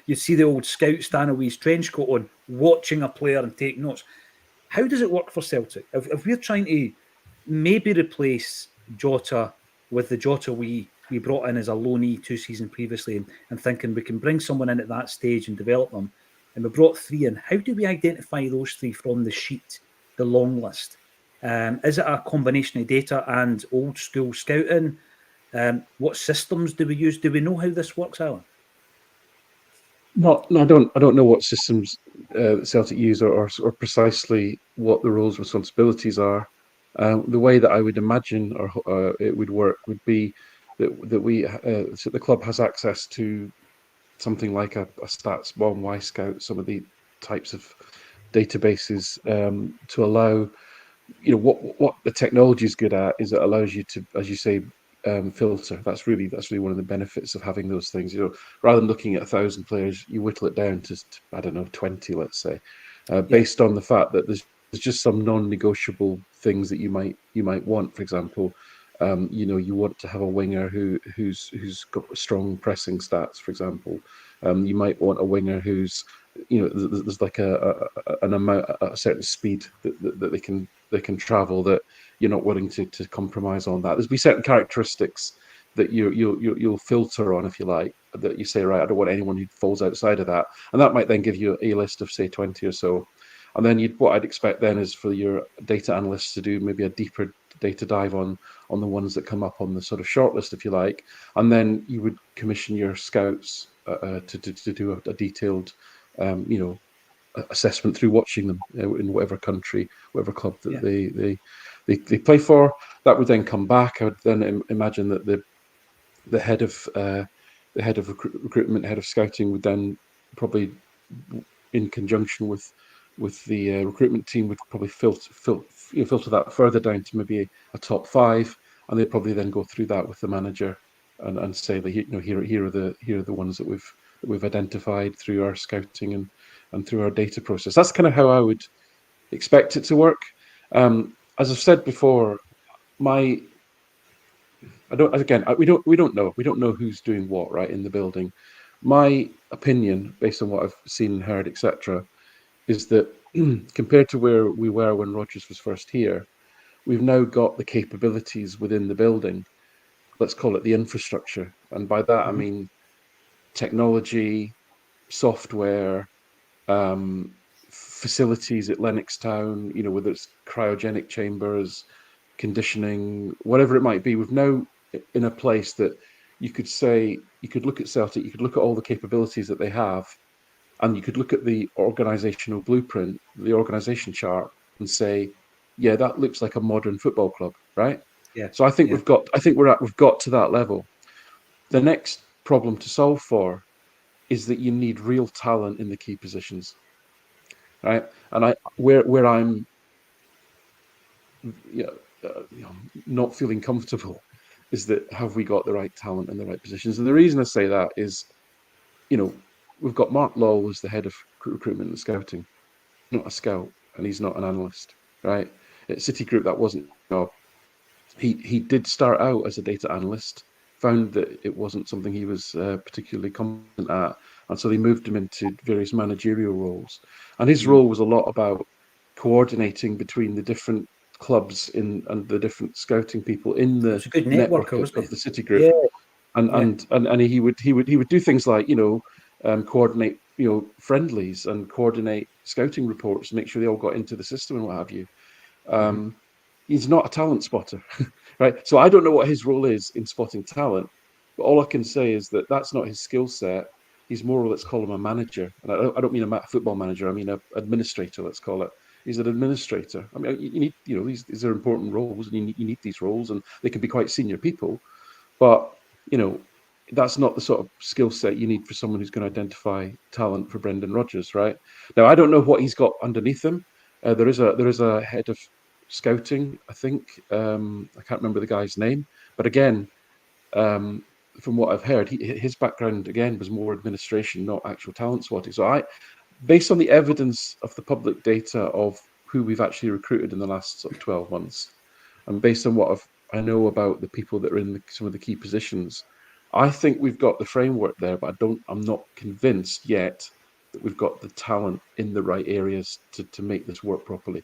[SPEAKER 1] you see the old scout standing with his trench coat on, watching a player and take notes. How does it work for Celtic? If we're trying to maybe replace Jota with the Jota we brought in as a loanee 2 seasons previously, and thinking we can bring someone in at that stage and develop them, and we brought 3 in, how do we identify those 3 from the sheet, the long list? Is it a combination of data and old school scouting? What systems do we use? Do we know how this works, Alan?
[SPEAKER 2] No, I don't know what systems Celtic use or precisely what the roles and responsibilities are. The way that I would imagine or it would work would be that so the club has access to something like a Stats Bomb, Y Scout, some of the types of databases to allow, what the technology is good at is it allows you to, as you say, filter. That's really one of the benefits of having those things. Rather than looking at 1,000 players, you whittle it down to I don't know 20, let's say, based on the fact that there's just some non-negotiable things that you might want. For example, you want to have a winger who's got strong pressing stats. For example, you might want a winger who's there's like an amount, a certain speed that they can travel, that you're not willing to compromise on that. There's be certain characteristics that you'll filter on, if you like, that you say, right, I don't want anyone who falls outside of that, and that might then give you a list of say 20 or so. And then what I'd expect then is for your data analysts to do maybe a deeper data dive on the ones that come up on the sort of shortlist, if you like, and then you would commission your scouts to do a detailed assessment through watching them in whatever country, whatever club that they play for. That would then come back. I would then imagine that the head of recruitment, head of scouting, would then probably, in conjunction with the recruitment team, would probably filter that further down to maybe a top 5, and they'd probably then go through that with the manager and say that here are the ones that we've identified through our scouting and through our data process. That's kind of how I would expect it to work. As I've said before, we don't know who's doing what, right, in the building. My opinion, based on what I've seen and heard, etc., is that compared to where we were when Rodgers was first here, we've now got the capabilities within the building. Let's call it the infrastructure, and by that I mean technology, software, facilities at Lennoxtown, whether it's cryogenic chambers, conditioning, whatever it might be. We've now in a place that you could look at Celtic, you could look at all the capabilities that they have, and you could look at the organizational blueprint, the organization chart, and say, yeah, that looks like a modern football club, right?
[SPEAKER 1] Yeah.
[SPEAKER 2] So I think we've got to that level. The next problem to solve for is that you need real talent in the key positions, right? And where I'm not feeling comfortable is that, have we got the right talent in the right positions? And the reason I say that is, we've got Mark Lowell as the head of recruitment and scouting, not a scout, and he's not an analyst, right? At Citigroup, that wasn't his job. He did start out as a data analyst, found that it wasn't something he was particularly competent at, and so they moved him into various managerial roles. And his role was a lot about coordinating between the different clubs and the different scouting people in the network of the Citigroup.
[SPEAKER 1] Yeah.
[SPEAKER 2] And he would do things like coordinate friendlies and coordinate scouting reports, make sure they all got into the system and what have you. He's not a talent spotter, right? So I don't know what his role is in spotting talent, but all I can say is that that's not his skill set. He's more, let's call him a manager, and I don't mean a football manager. I mean an administrator. Let's call it. He's an administrator. I mean, you need, these are important roles, and you need these roles, and they can be quite senior people, but that's not the sort of skill set you need for someone who's going to identify talent for Brendan Rodgers, right? Now, I don't know what he's got underneath him. There is a head of scouting, I think. I can't remember the guy's name, but again, from what I've heard, his background again was more administration, not actual talent spotting. So based on the evidence of the public data of who we've actually recruited in the last sort of 12 months, and based on what I know about the people that are in some of the key positions, I think we've got the framework there, but I'm not convinced yet that we've got the talent in the right areas to make this work properly.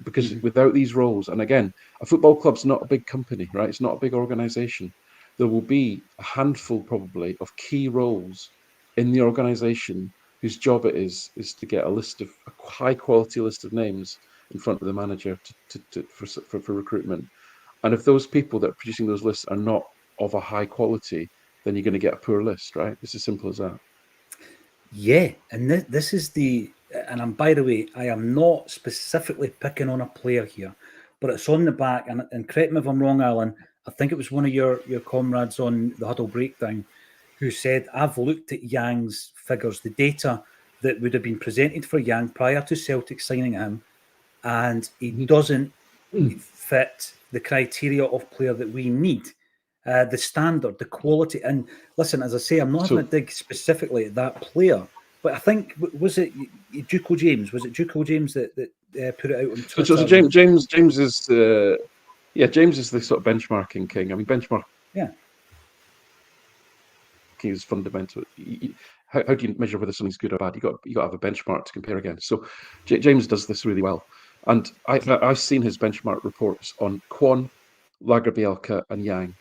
[SPEAKER 2] Because without these roles, and again, a football club's not a big company, right? It's not a big organization. There will be a handful probably of key roles in the organization whose job it is to get a high quality list of names in front of the manager for recruitment. And if those people that are producing those lists are not of a high quality, then you're going to get a poor list, right? It's as simple as that.
[SPEAKER 1] Yeah, and this is and by the way, I am not specifically picking on a player here, but it's on the back. And correct me if I'm wrong, Alan. I think it was one of your comrades on the Huddle Breakdown who said, I've looked at Yang's figures, the data that would have been presented for Yang prior to Celtic signing him, and he doesn't fit the criteria of player that we need, the standard, the quality. And listen, as I say, I'm not having a dig specifically at that player, but I think, was it Duco James? Was it Duco James that put it out on Twitter?
[SPEAKER 2] So James is James is the sort of benchmarking king. I mean, benchmarking is fundamental. How do you measure whether something's good or bad? You got to have a benchmark to compare against. So James does this really well, and I've seen his benchmark reports on Kwon, Lagerbielke, and Yang,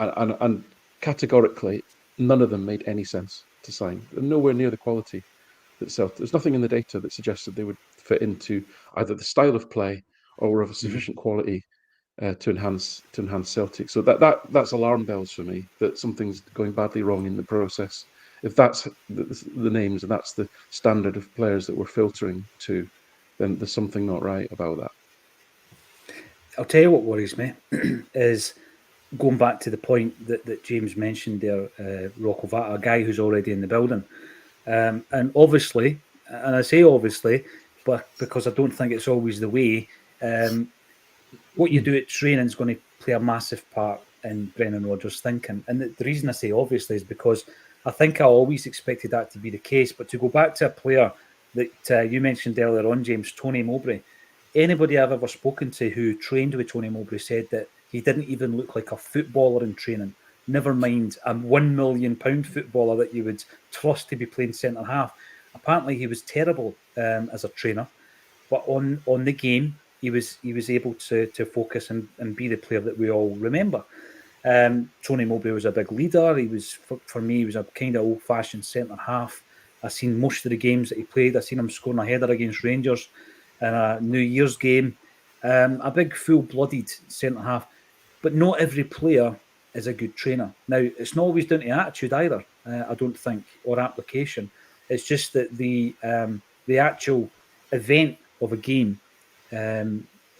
[SPEAKER 2] and categorically none of them made any sense to sign. They're nowhere near the quality that Celtic. There's nothing in the data that suggested they would fit into either the style of play or were of sufficient quality to enhance Celtic. So that's alarm bells for me that something's going badly wrong in the process. If that's the names and that's the standard of players that we're filtering to, then there's something not right about that.
[SPEAKER 1] I'll tell you what worries me is going back to the point that James mentioned there, Rocco Vata, a guy who's already in the building. And obviously, and I say obviously, but because I don't think it's always the way, what you do at training is going to play a massive part in Brendan Rodgers' thinking. And the reason I say obviously is because I think I always expected that to be the case. But to go back to a player that you mentioned earlier on, James, Tony Mowbray, anybody I've ever spoken to who trained with Tony Mowbray said that he didn't even look like a footballer in training. Never mind a £1 million footballer that you would trust to be playing centre half. Apparently, he was terrible as a trainer, but on the game, he was able to focus and be the player that we all remember. Tony Mowbray was a big leader. He was, for me, he was a kind of old-fashioned centre half. I've seen most of the games that he played. I've seen him scoring a header against Rangers in a New Year's game. A big, full-blooded centre half. But not every player is a good trainer. Now, it's not always down to attitude either, I don't think, or application. It's just that the actual event of a game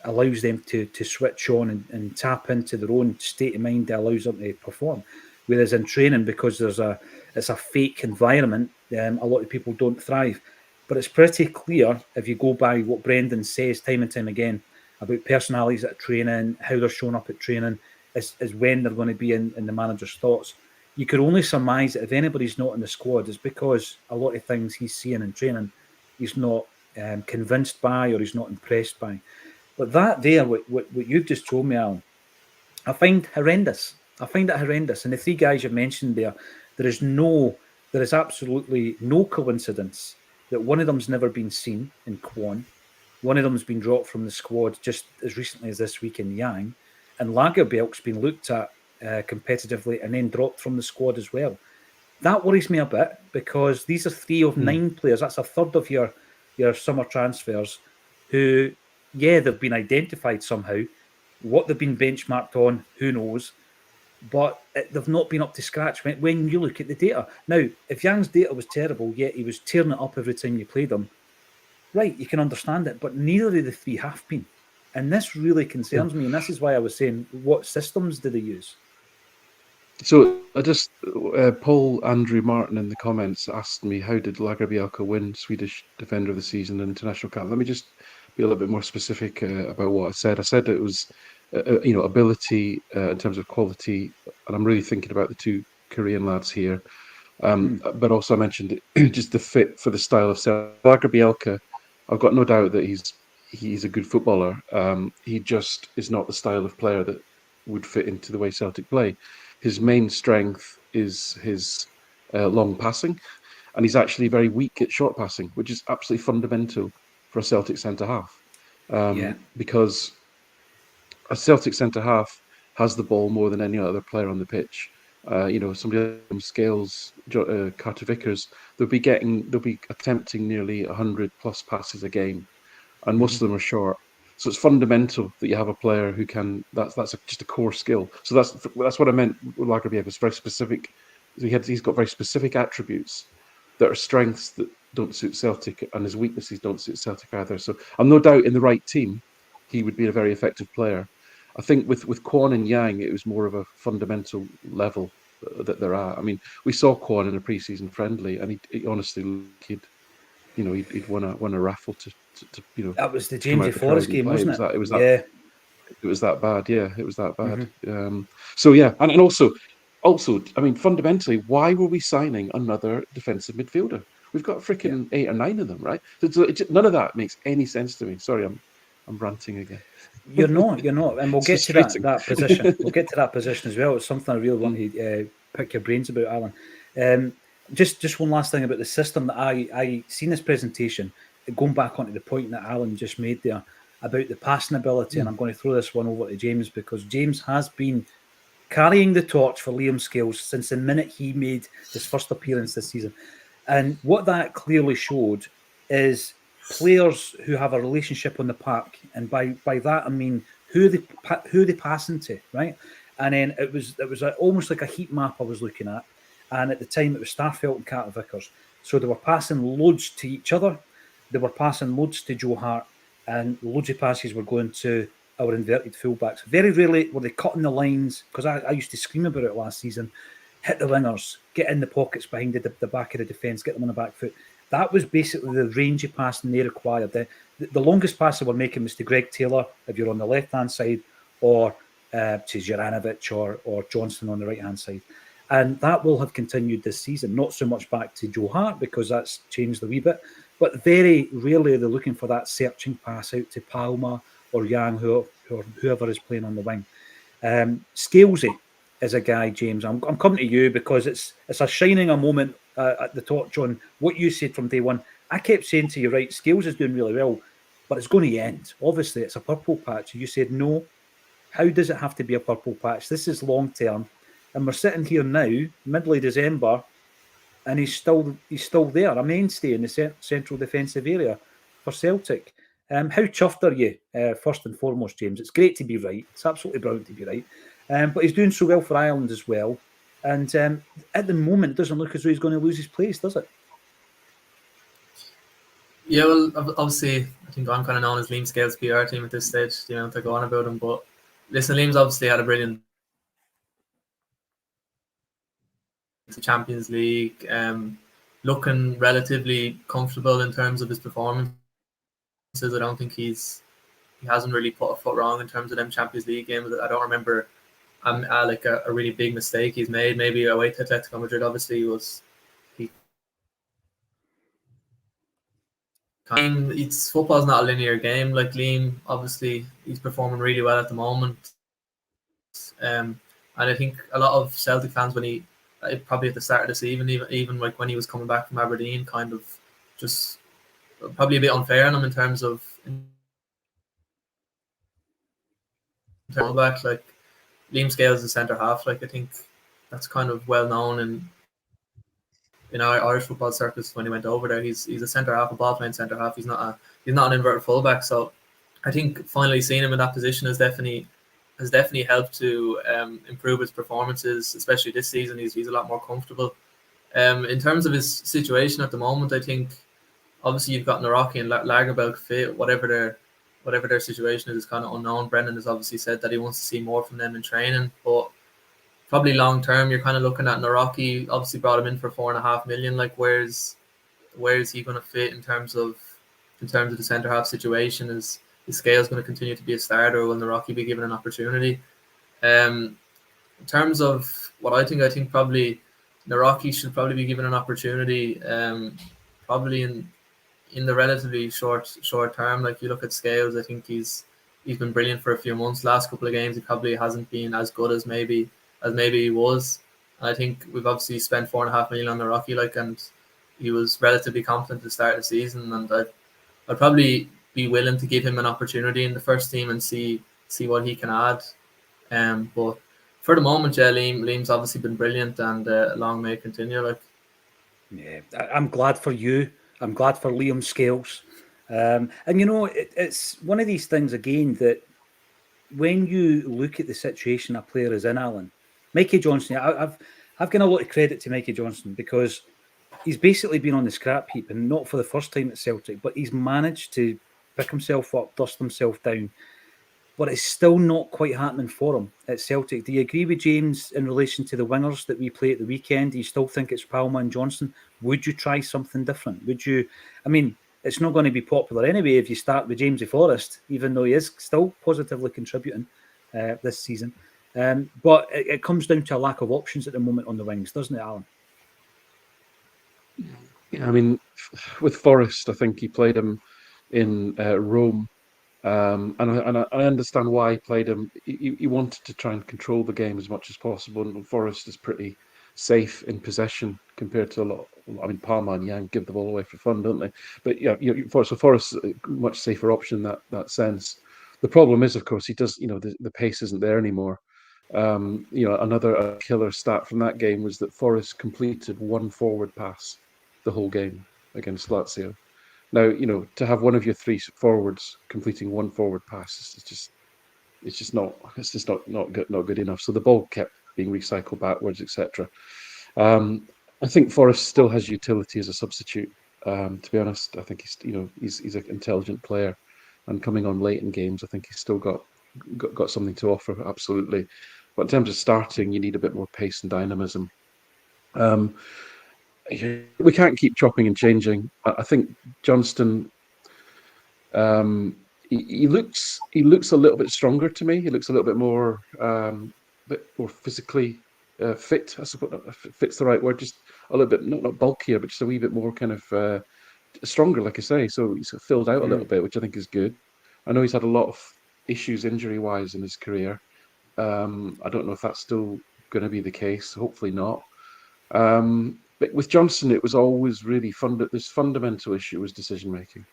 [SPEAKER 1] allows them to switch on and tap into their own state of mind that allows them to perform. Whereas in training, because it's a fake environment, a lot of people don't thrive. But it's pretty clear, if you go by what Brendan says time and time again about personalities at training, how they're showing up at training, is when they're going to be in the manager's thoughts. You could only surmise that if anybody's not in the squad, it's because a lot of things he's seeing in training, he's not convinced by or he's not impressed by. But that there, what you've just told me, Alan, I find horrendous. I find it horrendous. And the three guys you've mentioned there is absolutely no coincidence that one of them's never been seen in Kwon. One of them's been dropped from the squad just as recently as this week in Yang. And Lagerbielke's been looked at competitively and then dropped from the squad as well. That worries me a bit because these are 3 of 9 players. That's a third of your summer transfers who, they've been identified somehow. What they've been benchmarked on, who knows? But they've not been up to scratch when you look at the data. Now, if Yang's data was terrible, yet he was tearing it up every time you played him, right, you can understand it. But neither of the 3 have been. And this really concerns me. And this is why I was saying, what systems do they use?
[SPEAKER 2] So I just, Paul Andrew Martin in the comments asked me, how did Lagerbielke win Swedish Defender of the Season and International Cup? Let me just be a little bit more specific about what I said. I said it was, ability in terms of quality, and I'm really thinking about the 2 Korean lads here. But also I mentioned just the fit for the style of Lagerbielke. I've got no doubt that he's a good footballer. He just is not the style of player that would fit into the way Celtic play. His main strength is his long passing, and he's actually very weak at short passing, which is absolutely fundamental for a Celtic centre-half. Because a Celtic centre-half has the ball more than any other player on the pitch. Somebody like Scales, Carter Vickers, they'll be attempting nearly 100 plus passes a game, and most of them are short. So it's fundamental that you have a player who can. That's just a core skill. So that's what I meant with Lagerbielke. It's very specific. He's got very specific attributes that are strengths that don't suit Celtic, and his weaknesses don't suit Celtic either. So I'm no doubt in the right team, he would be a very effective player. I think with Kwon and Yang, it was more of a fundamental level that they're at. I mean, we saw Kwon in a preseason friendly, and he honestly looked like he'd won a raffle to
[SPEAKER 1] That was the
[SPEAKER 2] to come
[SPEAKER 1] Jamesy
[SPEAKER 2] out the crowd
[SPEAKER 1] Forest
[SPEAKER 2] and
[SPEAKER 1] game,
[SPEAKER 2] play.
[SPEAKER 1] wasn't it?
[SPEAKER 2] It was that bad. Yeah, it was that bad.
[SPEAKER 1] Mm-hmm.
[SPEAKER 2] So yeah, and also, I mean, fundamentally, why were we signing another defensive midfielder? We've got freaking 8 or 9 of them, right? So none of that makes any sense to me. Sorry, I'm ranting again.
[SPEAKER 1] You're not, and we'll
[SPEAKER 2] It's
[SPEAKER 1] get to
[SPEAKER 2] frustrating.
[SPEAKER 1] that position. We'll get to that position as well. It's something I really want to pick your brains about, Alan. Just one last thing about the system that I seen this presentation, going back onto the point that Alan just made there about the passing ability, and I'm going to throw this one over to James, because James has been carrying the torch for Liam Scales since the minute he made his first appearance this season. And what that clearly showed is players who have a relationship on the park, and by that I mean who they passing to, right? And then it was almost like a heat map I was looking at, and at the time it was Starfelt and Carter Vickers, so they were passing loads to each other, they were passing loads to Joe Hart, and loads of passes were going to our inverted fullbacks. Very rarely were they cutting the lines, because I used to scream about it last season. Hit the wingers, get in the pockets behind the back of the defence, get them on the back foot. That was basically the range of passing they required. The longest pass they were making was to Greg Taylor, if you're on the left-hand side, or to Juranovic or Johnston on the right-hand side. And that will have continued this season. Not so much back to Joe Hart, because that's changed a wee bit, but very rarely they're looking for that searching pass out to Palma or Yang, whoever is playing on the wing. Scalesy is a guy, James. I'm coming to you because it's a shining a moment at the torch on what you said from day one. I kept saying to you, right, Scales is doing really well, but it's going to end. Obviously, it's a purple patch. You said, no, how does it have to be a purple patch? This is long term. And we're sitting here now, middle of December, and he's still there, a mainstay in the central defensive area for Celtic. How chuffed are you, first and foremost, James? It's great to be right. It's absolutely brilliant to be right. But he's doing so well for Ireland as well. And at the moment, it doesn't look as though he's going to lose his place, does it?
[SPEAKER 3] Yeah, well, obviously, I think I'm kind of known as Liam Scales' PR team at this stage, to go on about him. But listen, Liam's obviously had a brilliant Champions League, looking relatively comfortable in terms of his performances. I don't think he hasn't really put a foot wrong in terms of them Champions League games. I don't remember like a really big mistake he's made. Maybe away to Atletico Madrid, obviously, football's not a linear game. Like Liam, obviously, he's performing really well at the moment. And I think a lot of Celtic fans, when he probably at the start of the season, even like when he was coming back from Aberdeen, kind of just probably a bit unfair on him in terms of back. Like Liam Scales is a centre half. Like I think that's kind of well known in our Irish football circles. When he went over there, he's a centre half, a ball playing centre half. He's not an inverted fullback. So I think finally seeing him in that position has definitely helped to improve his performances, especially this season. He's a lot more comfortable. In terms of his situation at the moment, I think obviously you've got Naraki and Lagerbielke fit. Whatever their situation is kind of unknown. Brendan has obviously said that he wants to see more from them in training, but probably long term you're kind of looking at Naraki. Obviously brought him in for $4.5 million. Like where's he going to fit in terms of the centre half situation? Is Scales going to continue to be a starter, or will Naraki be given an opportunity? In terms of what I think probably Naraki should probably be given an opportunity. Probably in the relatively short term. Like you look at Scales, I think he's been brilliant for a few months. Last couple of games, he probably hasn't been as good as maybe he was. And I think we've obviously spent $4.5 million on Naraki, and he was relatively confident to start the season. And I'd probably be willing to give him an opportunity in the first team and see what he can add. But for the moment, yeah, Liam's obviously been brilliant, and long may it continue.
[SPEAKER 1] Yeah, I'm glad for you. I'm glad for Liam Scales. And it's one of these things again that when you look at the situation a player is in, Alan, Mikey Johnston, I've given a lot of credit to Mikey Johnston because he's basically been on the scrap heap, and not for the first time at Celtic, but he's managed to pick himself up, dust himself down. but it's still not quite happening for him at Celtic. Do you agree with James in relation to the wingers that we play at the weekend? Do you still think it's Palmer and Johnson? Would you try something different? Would you? I mean, it's not going to be popular anyway if you start with Jamesy Forrest, even though he is still positively contributing this season. But it comes down to a lack of options at the moment on the wings, doesn't it, Alan?
[SPEAKER 2] Yeah, I mean, with Forrest, I think he played him in Rome. And I understand why he played him. He wanted to try and control the game as much as possible. And Forrest is pretty safe in possession compared to a lot. I mean, Palmer and Yang give the ball away for fun, don't they? But yeah, Forrest is a much safer option in that sense. The problem is, of course, he does. The pace isn't there anymore. Another killer stat from that game was that Forrest completed one forward pass the whole game against Lazio. Now, to have one of your three forwards completing one forward pass it's just not good enough. So the ball kept being recycled backwards, etc. I think Forrest still has utility as a substitute. To be honest, I think he's an intelligent player, and coming on late in games, I think he's still got something to offer. Absolutely, but in terms of starting, you need a bit more pace and dynamism. We can't keep chopping and changing. I think Johnston, he looks a little bit stronger to me. He looks a little bit more physically fit. I suppose fit's the right word. Just a little bit not bulkier, but just a wee bit more kind of stronger, like I say. So he's filled out a little bit, which I think is good. I know he's had a lot of issues injury-wise in his career. I don't know if that's still going to be the case. Hopefully not. But with Johnson, it was always really this fundamental issue was decision making.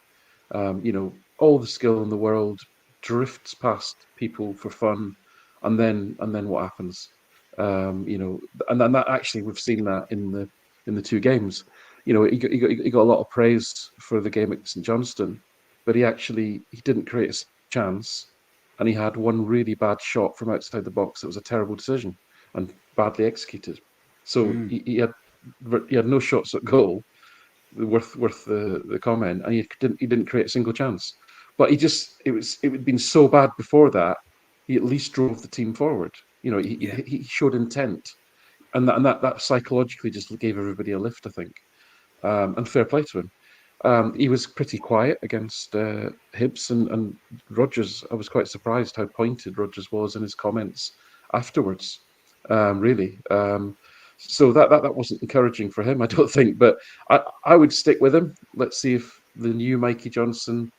[SPEAKER 2] All the skill in the world drifts past people for fun, and then what happens? And then that actually we've seen that in the two games. He got a lot of praise for the game at St Johnstone, but he didn't create a chance, and he had one really bad shot from outside the box that was a terrible decision and badly executed. So he had no shots at goal worth the comment, and he didn't create a single chance. But it had been so bad before that. He at least drove the team forward. He showed intent, and that psychologically just gave everybody a lift, I think. And fair play to him. He was pretty quiet against Hibs and Rodgers. I was quite surprised how pointed Rodgers was in his comments afterwards. Really. So that wasn't encouraging for him, I don't think. But I would stick with him. Let's see if the new Mikey Johnson,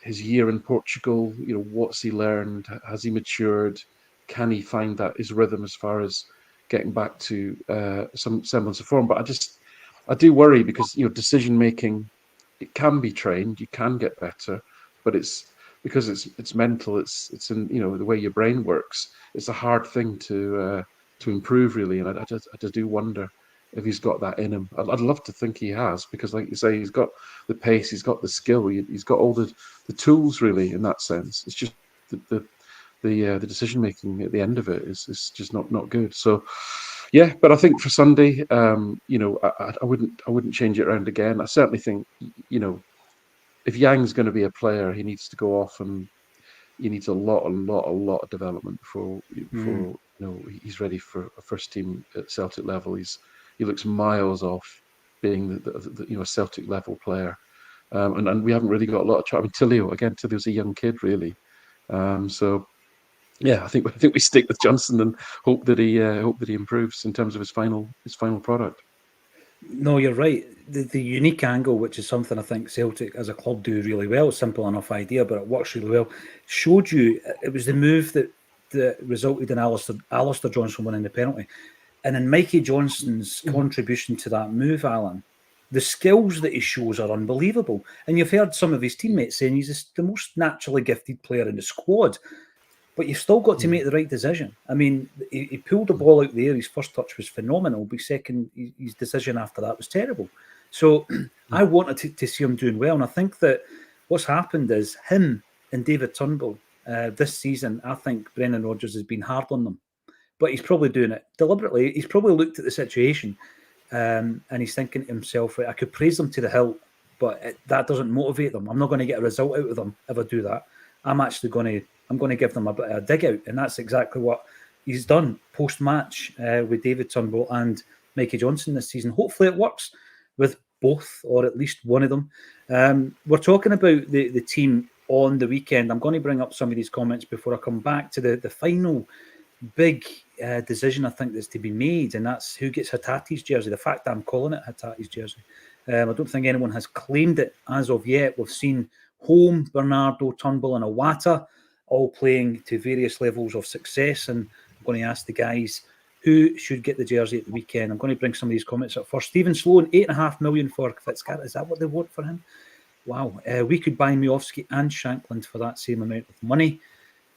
[SPEAKER 2] his year in Portugal, what's he learned? Has he matured? Can he find his rhythm as far as getting back to some semblance of form? But I do worry because decision making, it can be trained. You can get better, but it's because it's mental. It's in the way your brain works. It's a hard thing to improve, really, and I just do wonder if he's got that in him. I'd love to think he has, because, like you say, he's got the pace, he's got the skill, he's got all the tools, really, in that sense. It's just the decision making at the end of it is just not good. So, yeah, but I think for Sunday, I wouldn't change it around again. I certainly think, if Yang's going to be a player, he needs to go off, and he needs a lot of development before he's ready for a first team at Celtic level. He looks miles off being a Celtic level player, and we haven't really got a lot of. I mean, Tillio's a young kid, really. So yeah, I think we stick with Johnson and hope that he improves in terms of his final product.
[SPEAKER 1] No, you're right. The unique angle, which is something I think Celtic as a club do really well, simple enough idea, but it works really well, showed you it was the move that resulted in Alistair Johnson winning the penalty. And in Mikey Johnson's contribution to that move, Alan, the skills that he shows are unbelievable. And you've heard some of his teammates saying he's the most naturally gifted player in the squad. But you've still got to make the right decision. I mean, he pulled the ball out there. His first touch was phenomenal, but his decision after that was terrible. So I wanted to see him doing well. And I think that what's happened is him and David Turnbull this season, I think Brendan Rodgers has been hard on them. But he's probably doing it deliberately. He's probably looked at the situation and he's thinking to himself, I could praise them to the hilt, but that doesn't motivate them. I'm not going to get a result out of them if I do that. I'm I'm going to give them a bit of a dig out. And that's exactly what he's done post-match with David Turnbull and Mikey Johnson this season. Hopefully it works with both, or at least one of them. We're talking about the team on the weekend. I'm going to bring up some of these comments before I come back to the final big decision I think that's to be made, and that's who gets Hatate's jersey. The fact that I'm calling it Hatate's jersey. I don't think anyone has claimed it as of yet. We've seen Holm, Bernardo, Turnbull and Iwata all playing to various levels of success, and I'm going to ask the guys who should get the jersey at the weekend. I'm going to bring some of these comments up first. Stephen Sloan, $8.5 million for Fitzgerald. Is that what they want for him? Wow. We could buy Miovski and Shankland for that same amount of money.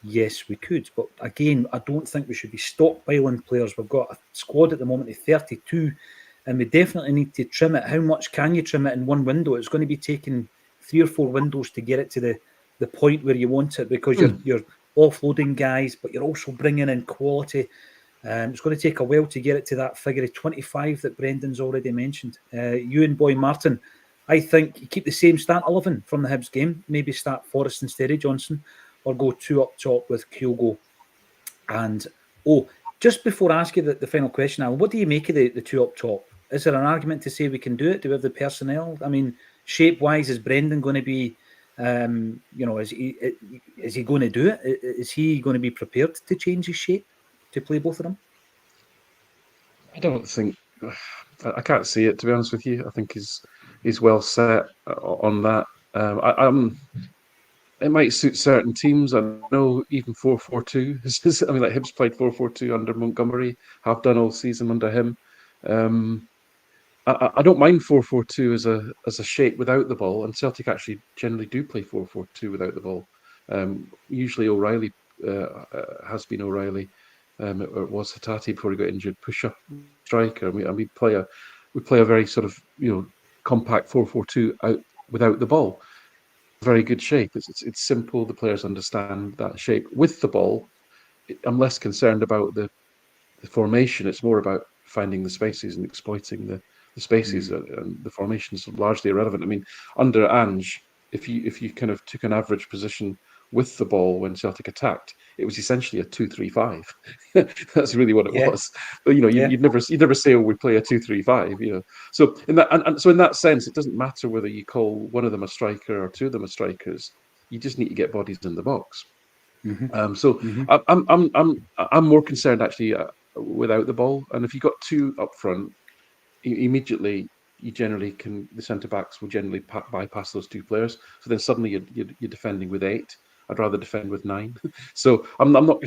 [SPEAKER 1] Yes, we could. But again, I don't think we should be stockpiling players. We've got a squad at the moment of 32, and we definitely need to trim it. How much can you trim it in one window? It's going to be taking 3 or 4 windows to get it to the point where you want it, because you're offloading guys, but you're also bringing in quality. It's going to take a while to get it to that figure of 25 that Brendan's already mentioned. You and Boy Martin, I think you keep the same start 11 from the Hibs game. Maybe start Forrest instead of Johnson, or go 2 up top with Kyogo. And, just before I ask you the final question, Alan, what do you make of the 2 up top? Is there an argument to say we can do it? Do we have the personnel? I mean, shape-wise, is Brendan going to be, is he going to do it? Is he going to be prepared to change his shape to play both of them?
[SPEAKER 2] I don't think... I can't see it, to be honest with you. I think he's well set on that. It might suit certain teams. I know even 4-4-2. I mean, like Hibs played 4-4-2 under Montgomery, have done all season under him. I don't mind 4-4-2 as a shape without the ball, and Celtic actually generally do play 4-4-2 without the ball. Usually O'Reilly has been O'Reilly. It was Hatate before he got injured. Push-up striker. And we play a very sort of compact 4-4-2 out without the ball. Very good shape. It's simple. The players understand that shape. With the ball, I'm less concerned about the formation. It's more about finding the spaces and exploiting the spaces. And the formation is largely irrelevant. I mean, under Ange, if you kind of took an average position with the ball when Celtic attacked, it was essentially a 2-3-5. That's really what it was. But, you'd never say, "Oh, we play a 2-3-5." So in that so in that sense, it doesn't matter whether you call one of them a striker or 2 of them as strikers. You just need to get bodies in the box. I'm more concerned actually without the ball. And if you got 2 up front, immediately you generally can. The centre backs will generally bypass those 2 players. So then suddenly you're defending with 8. I'd rather defend with 9. So I'm not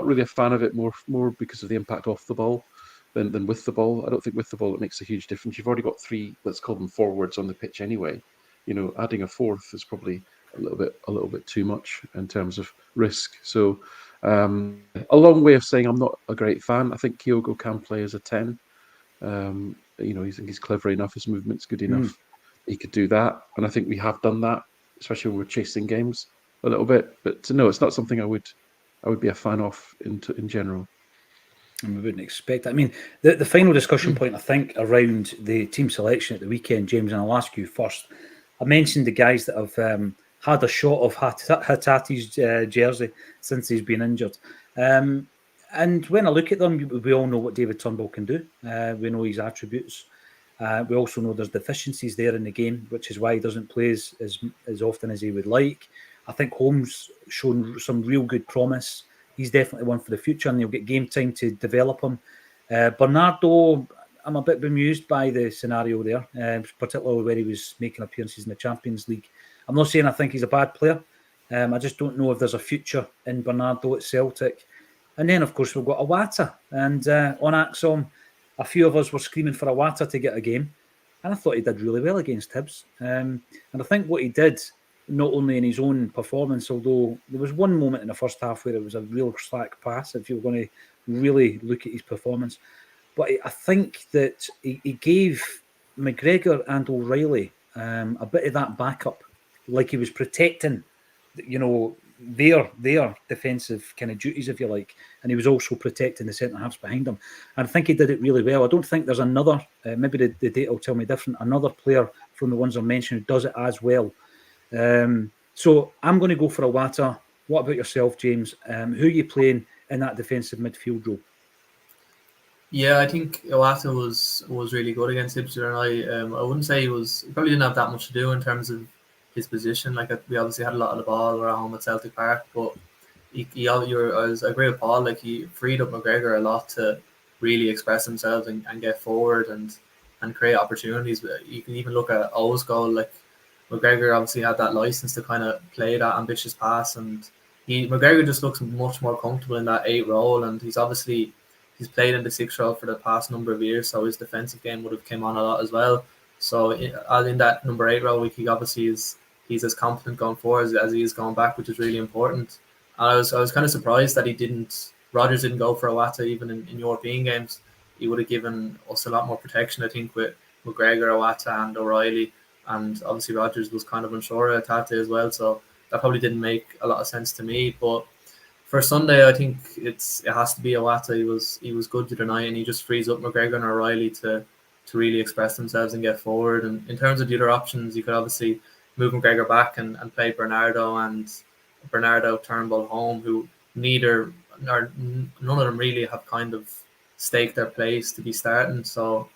[SPEAKER 2] really a fan of it. More because of the impact off the ball than with the ball. I don't think with the ball it makes a huge difference. You've already got 3, let's call them forwards on the pitch anyway. Adding a 4th is probably a little bit too much in terms of risk. So a long way of saying I'm not a great fan. I think Kyogo can play as a 10. I think he's clever enough. His movement's good enough. He could do that, and I think we have done that, especially when we're chasing games a little bit. But no, it's not something I would be a fan of in general.
[SPEAKER 1] And we wouldn't expect that. I mean, the final discussion point, I think, around the team selection at the weekend, James, and I'll ask you first. I mentioned the guys that have had a shot of Hatate's jersey since he's been injured. And when I look at them, we all know what David Turnbull can do. We know his attributes. We also know there's deficiencies there in the game, which is why he doesn't play as often as he would like. I think Holmes shown some real good promise. He's definitely one for the future, and he'll get game time to develop him. Bernardo, I'm a bit bemused by the scenario there, particularly where he was making appearances in the Champions League. I'm not saying I think he's a bad player. I just don't know if there's a future in Bernardo at Celtic. And then, of course, we've got Iwata. And on Acsom, a few of us were screaming for Iwata to get a game. And I thought he did really well against Hibs. And I think what he did, not only in his own performance, although there was one moment in the first half where it was a real slack pass, if you were going to really look at his performance. But I think that he gave McGregor and O'Reilly a bit of that backup, like he was protecting, their defensive kind of duties, if you like, and he was also protecting the centre halves behind him. And I think he did it really well. I don't think there's another, maybe the data will tell me different, another player from the ones I mentioned who does it as well. So I'm going to go for Iwata. What about yourself, James? Who are you playing in that defensive midfield role?
[SPEAKER 3] Yeah, I think Iwata was really good against Hibs and I wouldn't say he probably didn't have that much to do in terms of his position. Like we obviously had a lot of the ball around home at Celtic Park, but I agree with Paul. Like he freed up McGregor a lot to really express himself and get forward and create opportunities. You can even look at O's goal. Like McGregor obviously had that license to kind of play that ambitious pass, and McGregor just looks much more comfortable in that 8 role, and he's played in the 6 role for the past number of years, so his defensive game would have came on a lot as well. So in that number 8 role, he obviously he's as confident going forward as he is going back, which is really important. And I was kind of surprised that Rodgers didn't go for Iwata even in European games. He would have given us a lot more protection, I think, with McGregor, Iwata, and O'Reilly. And obviously Rodgers was kind of unsure of Tate as well, so that probably didn't make a lot of sense to me. But for Sunday, I think it has to be Iwata. He was good the other night, and he just frees up McGregor and O'Reilly to really express themselves and get forward. And in terms of the other options, you could obviously move McGregor back and play Bernardo Turnbull home, who neither or none of them really have kind of staked their place to be starting. So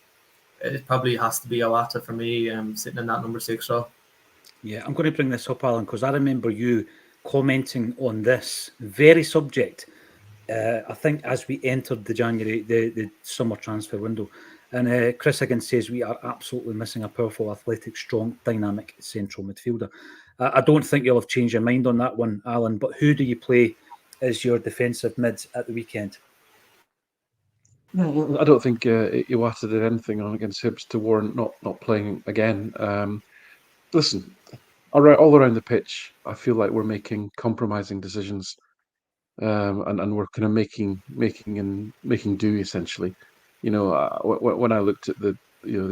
[SPEAKER 3] it probably has to be Iwata for me, sitting in that number 6 role.
[SPEAKER 1] Yeah, I'm going to bring this up, Alan, because I remember you commenting on this very subject. I think as we entered the summer transfer window, and Chris Higgins says we are absolutely missing a powerful, athletic, strong, dynamic central midfielder. I don't think you'll have changed your mind on that one, Alan. But who do you play as your defensive mids at the weekend?
[SPEAKER 2] I don't think Iwata did anything on against Hibs to warrant not playing again. Listen, all around the pitch, I feel like we're making compromising decisions, and we're kind of making do essentially. You know, when I looked at the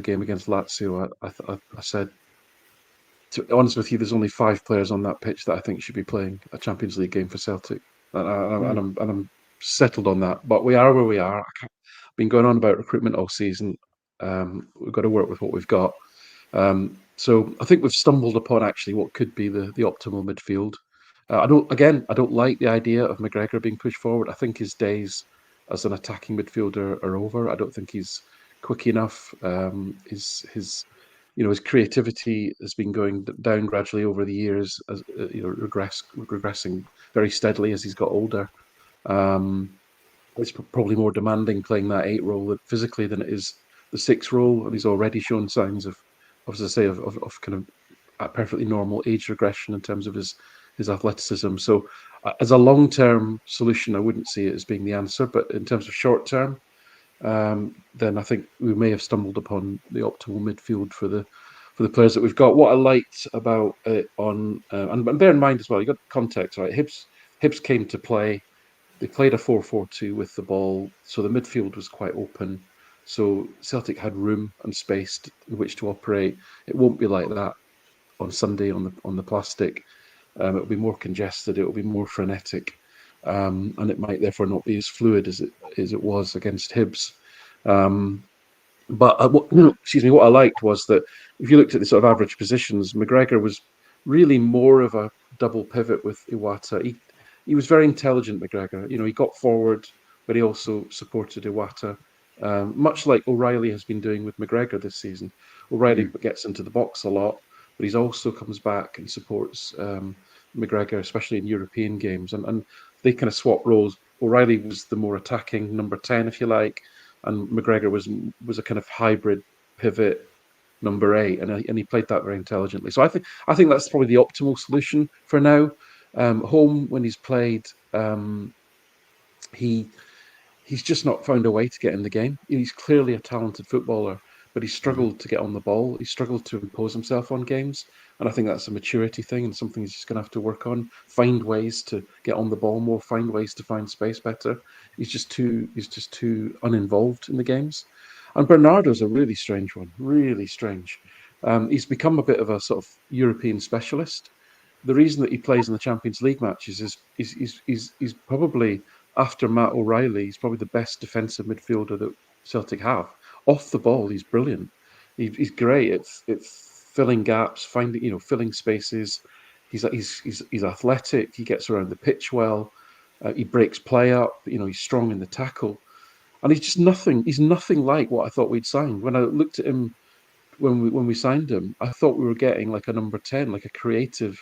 [SPEAKER 2] game against Lazio, I said, to be honest with you, there's only 5 players on that pitch that I think should be playing a Champions League game for Celtic, and I'm settled on that. But we are where we are. Been going on about recruitment all season. We've got to work with what we've got. So I think we've stumbled upon actually what could be the optimal midfield. I don't like the idea of McGregor being pushed forward. I think his days as an attacking midfielder are over. I don't think he's quick enough. His creativity has been going down gradually over the years, as regressing very steadily as he's got older. It's probably more demanding playing that 8 role physically than it is the 6 role, and he's already shown signs of as I say, of kind of a perfectly normal age regression in terms of his athleticism. So, as a long-term solution, I wouldn't see it as being the answer. But in terms of short-term, then I think we may have stumbled upon the optimal midfield for the players that we've got. What I liked about it and bear in mind as well, you got context, right? Hibs came to play. They played a 4-4-2 with the ball, so the midfield was quite open. So Celtic had room and space in which to operate. It won't be like that on Sunday on the plastic. It'll be more congested. It'll be more frenetic, and it might therefore not be as fluid as it was against Hibs. But what I liked was that if you looked at the sort of average positions, McGregor was really more of a double pivot with Iwata. He was very intelligent, McGregor. He got forward, but he also supported Iwata. Much like O'Reilly has been doing with McGregor this season. O'Reilly gets into the box a lot, but he also comes back and supports McGregor, especially in European games. And they kind of swap roles. O'Reilly was the more attacking number 10, if you like, and McGregor was a kind of hybrid pivot number 8, and he played that very intelligently. So I think that's probably the optimal solution for now. Home, when he's played, he's just not found a way to get in the game. He's clearly a talented footballer, but he's struggled to get on the ball. He's struggled to impose himself on games, and I think that's a maturity thing and something he's just going to have to work on. Find ways to get on the ball more. Find ways to find space better. He's just too uninvolved in the games. And Bernardo's a really strange one. Really strange. He's become a bit of a sort of European specialist. The reason that he plays in the Champions League matches is he's probably, after Matt O'Reilly, he's probably the best defensive midfielder that Celtic have. Off the ball, he's brilliant. He's great. It's filling gaps, filling spaces. He's athletic. He gets around the pitch well. He breaks play up. He's strong in the tackle, and he's just nothing. He's nothing like what I thought we'd signed. When I looked at him when we signed him, I thought we were getting like a number 10, like a creative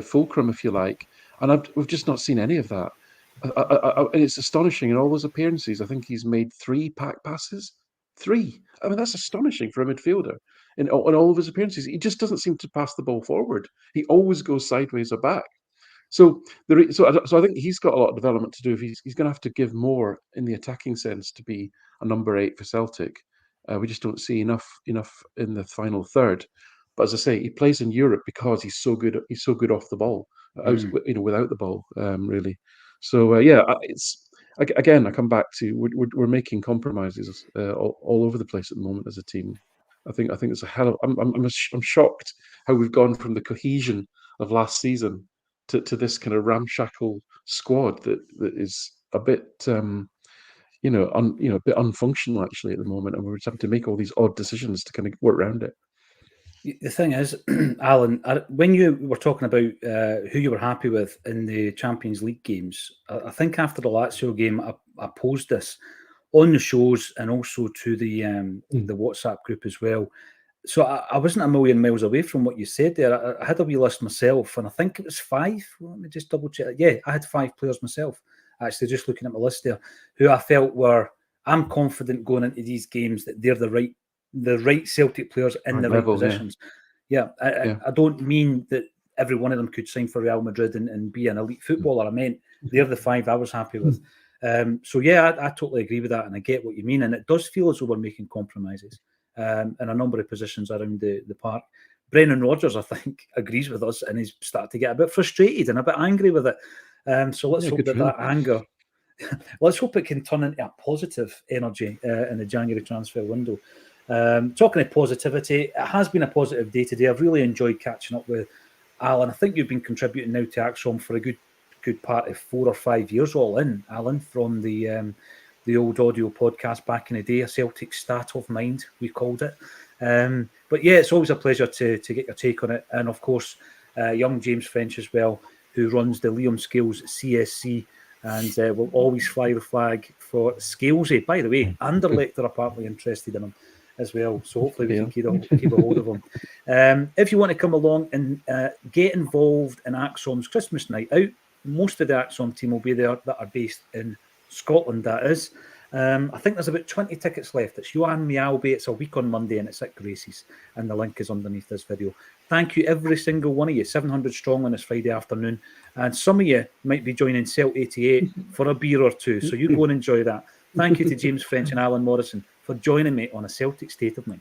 [SPEAKER 2] fulcrum, if you like. And we've just not seen any of that. And it's astonishing in all those appearances. I think he's made 3 pack passes. 3. I mean, that's astonishing for a midfielder. In all of his appearances, he just doesn't seem to pass the ball forward. He always goes sideways or back. So I think he's got a lot of development to do. If he's going to have to give more in the attacking sense to be a number 8 for Celtic. We just don't see enough in the final third. But as I say, he plays in Europe because he's so good. He's so good off the ball, without the ball, really. So it's again. I come back to we're making compromises all over the place at the moment as a team. I think it's a hell of. I'm shocked how we've gone from the cohesion of last season to this kind of ramshackle squad that is a bit a bit unfunctional actually at the moment, and we're just having to make all these odd decisions to kind of work around it.
[SPEAKER 1] The thing is, Alan, when you were talking about who you were happy with in the Champions League games, I think after the Lazio game, I posed this on the shows and also to the WhatsApp group as well. So I wasn't a million miles away from what you said there. I had a wee list myself, and I think it was 5. Let me just double check. Yeah, I had 5 players myself, actually, just looking at my list there, who I felt I'm confident going into these games that they're the right Celtic players in the right positions. Yeah, I don't mean that every one of them could sign for Real Madrid and be an elite footballer. I meant they're the 5 I was happy with. So yeah, I totally agree with that, and I get what you mean. And it does feel as though we're making compromises in a number of positions around the park. Brendan Rodgers, I think, agrees with us, and he's started to get a bit frustrated and a bit angry with it. So let's hope that anger. Let's hope it can turn into a positive energy in the January transfer window. Talking of positivity, it has been a positive day today. I've really enjoyed catching up with Alan. I think you've been contributing now to Acsom for a good part of 4 or 5 years all in, Alan, from the old audio podcast back in the day, a Celtic State of Mind, we called it. But yeah, it's always a pleasure to get your take on it. And of course, young James French as well, who runs the Liam Scales CSC, and will always fly the flag for Scalesy. By the way, Anderlecht are apparently interested in him as well, so hopefully we can keep a hold of him. If you want to come along and get involved in Acsom's Christmas night out, most of the Acsom team will be there that are based in Scotland, that is. I think there's about 20 tickets left. It's Johan Mialby. It's a week on Monday, and it's at Gracie's, and the link is underneath this video. Thank you, every single one of you, 700 strong on this Friday afternoon, and some of you might be joining Celt 88 for a beer or two, so you go and enjoy that. Thank you to James French and Alan Morrison for joining me on A Celtic State of Mind.